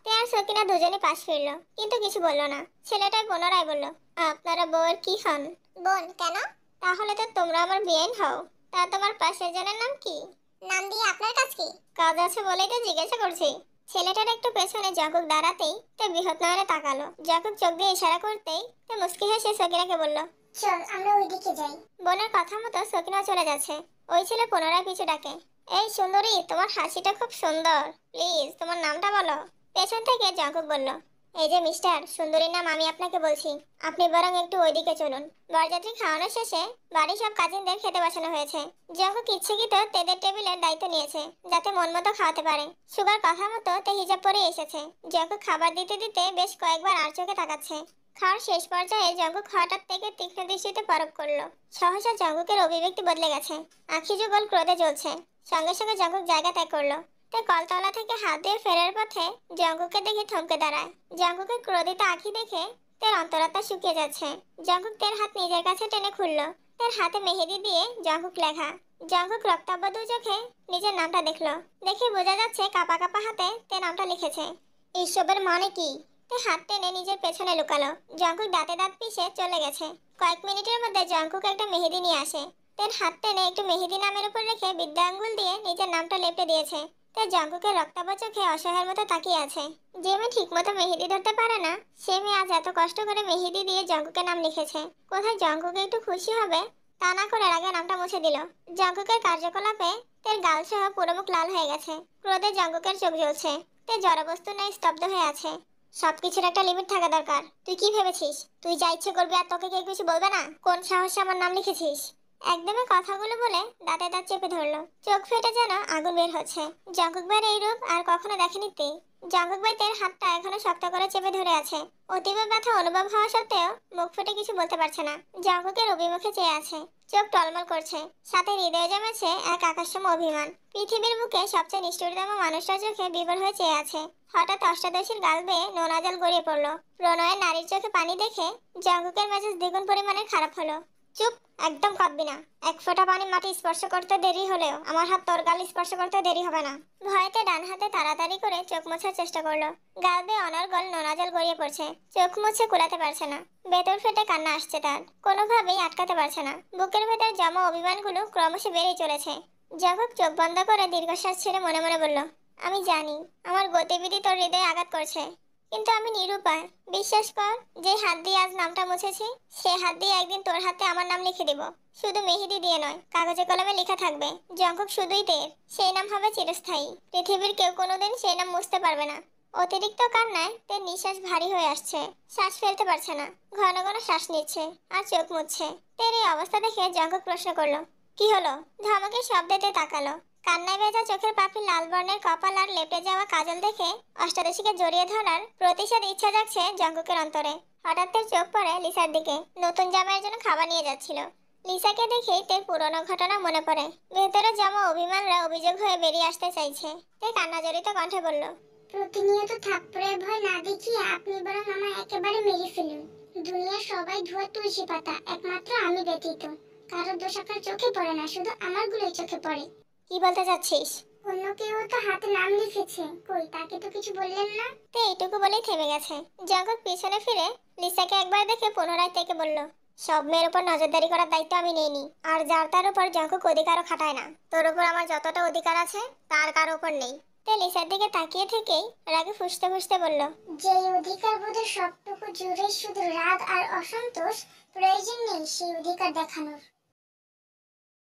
তে আর সকিনা দুজনে পাশ ফিরলো, কিন্তু কিছু বললো না। ছেলেটাই পুনরায় বলল, আপনারা বউয়ের কি হন? বোন কেন? তাহলে তো তোমরা আমার বিয়েন হও। তা তোমার পাশের জনের নাম কি? নাম দিয়ে আপনার কাজ কি? কাজ আছে বলেই তো জিজ্ঞাসা করছি। ছেলেটার একটু পেছনে জঙ্কুক দাঁড়াতেই তে বৃহৎ নয়নে তাকালো। জঙ্কুক চোখ দিয়ে ইশারা করতেই তে মুস্কি হেসে সকিনাকে বলল, চল আমরা ওইদিকে যাই। বোনের কথা মতো সকিনা চলে যাচ্ছে। ওই ছেলে পুনরায় পিছু ডাকে, এই সুন্দরী, তোমার হাসিটা খুব সুন্দর। প্লিজ তোমার নামটা বলো। পেছন থেকে জঙ্কুক বলল, এই যে মিস্টার, সুন্দরীর নাম আমি আপনাকে বলছি। আপনি বরং একটু ওইদিকে চলুন। বরযাত্রী খাওয়ানো শেষে বাড়ির সব কাজিনদের খেতে বসানো হয়েছে। জঙ্কুক ইচ্ছাকৃত তেদের টেবিলের দায়িত্ব নিয়েছে, যাতে মন মতো খাওয়াতে পারে। সুগার কথা মতো তে হিজাব পরে এসেছে। জঙ্কুক খাবার দিতে দিতে বেশ কয়েকবার আর চোখে তাকাচ্ছে। খাওয়ার শেষ পর্যায়ে জঙ্কুক হঠাৎ থেকে তীক্ষ্ণ দৃষ্টিতে পরখ করলো। সহসা জঙ্কুকের অভিব্যক্তি বদলে গেছে। আখি যুগল ক্রোধে জ্বলছে। সঙ্গে সঙ্গে জঙ্কুক জায়গা ত্যাগ করলো। তে কলতলা থেকে হাত দিয়ে ফেরার পথে জঙ্কুককে দেখে থমকে দাঁড়ায়। জঙ্কুকের ক্রোধিত আঁখি দেখে তের অন্তরাত্মা শুকিয়ে যাচ্ছে। জঙ্কুক তের হাত নিজের কাছে টেনে খুললো। তের হাতে মেহেদি দিয়ে জঙ্কুক লেখা। জঙ্কুক রক্তাব্য দু চোখে নিজের নামটা দেখলো। দেখে বোঝা যাচ্ছে কাপা কাপা হাতে তে নামটা লিখেছে। এসবের মানে কি? তে হাত টেনে নিজের পেছনে লুকালো। জঙ্কুক দাঁতে দাঁত পিষে চলে গেছে। কয়েক মিনিটের মধ্যে জঙ্কুক একটা মেহেদি নিয়ে আসে। তের হাত টেনে একটু মেহেদি নামের উপর রেখে বিদ্যা আঙ্গুল দিয়ে নিজের নামটা লেপটে দিয়েছে। তে জঙ্কুকের রক্তাভ চোখে অসহায়ের মতো তাকিয়ে আছে। যে মেয়ে ঠিক মতো মেহেদি ধরতে পারে না, সে মেয়ে আজ এত কষ্ট করে মেহেদি দিয়ে জঙ্কুকের নাম লিখেছে। কোথায় জঙ্কুক একটু খুশি হবে, তা না করে আগে নামটা মুছে দিল। জঙ্কুকের কার্যকলাপে তের গাল সহ পুরো মুখ লাল হয়ে গেছে। ক্রোধে জঙ্কুকের চোখ জ্বলছে। তে জড়বস্তু নেই, স্তব্ধ হয়ে আছে। সবকিছুর একটা লিমিট থাকা দরকার। তুই কি ভেবেছিস তুই যা ইচ্ছে করবি আর তোকে কেউ কিছু বলবে না? কোন সাহসে আমার নাম লিখেছিস? একদমই কথাগুলো বলে দাঁতে দাঁত চেপে ধরলো। চোখ ফেটে যেন আগুন বের হচ্ছে। জঙ্কুক ভাইয়ের এই রূপ আর কখনো দেখেনি তে। জঙ্কুক ভাই তের হাতটা এখনো শক্ত করে চেপে ধরে আছে। অতীব ব্যথা অনুভব হওয়া সত্ত্বেও মুখ ফুটে কিছু বলতে পারছে না। জঙ্কুকের অভিমুখে চেয়ে আছে। চোখ টলমল করছে। সাথে হৃদয়ে জমেছে এক আকাশসম অভিমান। পৃথিবীর বুকে সবচেয়ে নিষ্ঠুরতম মানুষটার চোখে বিভোর হয়ে চেয়ে আছে। হঠাৎ অষ্টাদশীর গাল বেয়ে নোনা জল গড়িয়ে পড়লো। প্রণয়ের নারীর চোখে পানি দেখে জঙ্কুকের মেজাজ দ্বিগুণ পরিমাণে খারাপ হলো। চুপ, একদম কাঁদবি না। এক ফোঁটা পানি মাটি স্পর্শ করতে দেরি হলেও আমার হাত তোর গাল স্পর্শ করতে দেরি হবে না। ভয়েতে ডান হাতে তাড়াতাড়ি করে চোখ মোছার চেষ্টা করলো। গাল বেয়ে অনর্গল নোনা জল গড়িয়ে পড়ছে। চোখ মুছে কুলাতে পারছে না। ভেতর ফেটে কান্না আসছে তার। কোনোভাবেই আটকাতে পারছে না। বুকের ভেতর জমা অভিমানগুলো ক্রমশ বেড়েই চলেছে। জঙ্কুক চোখ বন্ধ করে দীর্ঘশ্বাস ছেড়ে মনে মনে বলল, আমি জানি আমার গতিবিধি তোর হৃদয়ে আঘাত করছে, কিন্তু আমি নিরুপায়। বিশ্বাস কর, যে হাত দিয়ে আজ নামটা মুছেছি, সে হাত দিয়ে একদিন তোর হাতে আমার নাম লিখে দিব। শুধু মেহেদি দিয়ে নয়, কাগজে কলমে লেখা থাকবে জঙ্কুক শুধুই তের। সেই নাম হবে চিরস্থায়ী। পৃথিবীর কেউ কোনোদিন সেই নাম মুছতে পারবে না। অতিরিক্ত কান্নায় তের নিঃশ্বাস ভারী হয়ে আসছে। শ্বাস ফেলতে পারছে না। ঘন ঘন শ্বাস নিচ্ছে আর চোখ মুছছে। তের এই অবস্থা দেখে জঙ্কুক প্রশ্ন করলো, কি হলো? ধমকের শব্দেতে তাকালো। কান্নায় ভেজা চোখের পাপড়ি, লাল বর্ণের কপাল আর লেপটে যাওয়া কাজল দেখে অষ্টাদশীকে জড়িয়ে ধরার প্রতিশোধ ইচ্ছা জাগছে জঙ্কুকের অন্তরে। হঠাৎ তের চোখ পড়ে লিসার দিকে। নতুন জামাইয়ের জন্য খাবার নিয়ে যাচ্ছিল। লিসাকে দেখেই তের পুরনো ঘটনা মনে পড়ে। ভেতরে জমা অভিমানরা অভিযোগ হয়ে বেরিয়ে আসতে চাইছে। তে কান্না জড়িত কণ্ঠে বলল, প্রতিনিয়ত থাপ্পড়ের ভয় না দেখিয়ে আপনি বরং আমায় একেবারে মেরে ফেলুন। দুনিয়ার সবাই ধোয়া তুলসী পাতা, একমাত্র আমি ব্যতীত। কারোর দোষ আপনার চোখে পড়ে না, শুধু আমারগুলোই চোখে পড়ে। কি বলতে চাচ্ছিস? অন্য কেউ তো হাতে নাম লিখেছে, কই তাকে তো কিছু বললেন না? তে এইটুকু বলেই থেমে গেছে। জঙ্কুক পিছনে ফিরে লিসাকে একবার দেখে পুনরায় তেকে বলল, সব মেয়ের উপর নজরদারি করার দায়িত্ব আমি নেইনি। আর যার তার উপর জঙ্কুক অধিকারও খাটায় না। তোর উপর আমার যতটা অধিকার আছে তার কারো উপর নেই। তে লিসার দিকে তাকিয়ে থেকেই রাগে ফুঁসতে ফুঁসতে বলল, যে অধিকার বোধের সবটুকু জুড়ে শুধু রাগ আর অসন্তোষ, প্রয়োজন নেই সেই অধিকার দেখানোর।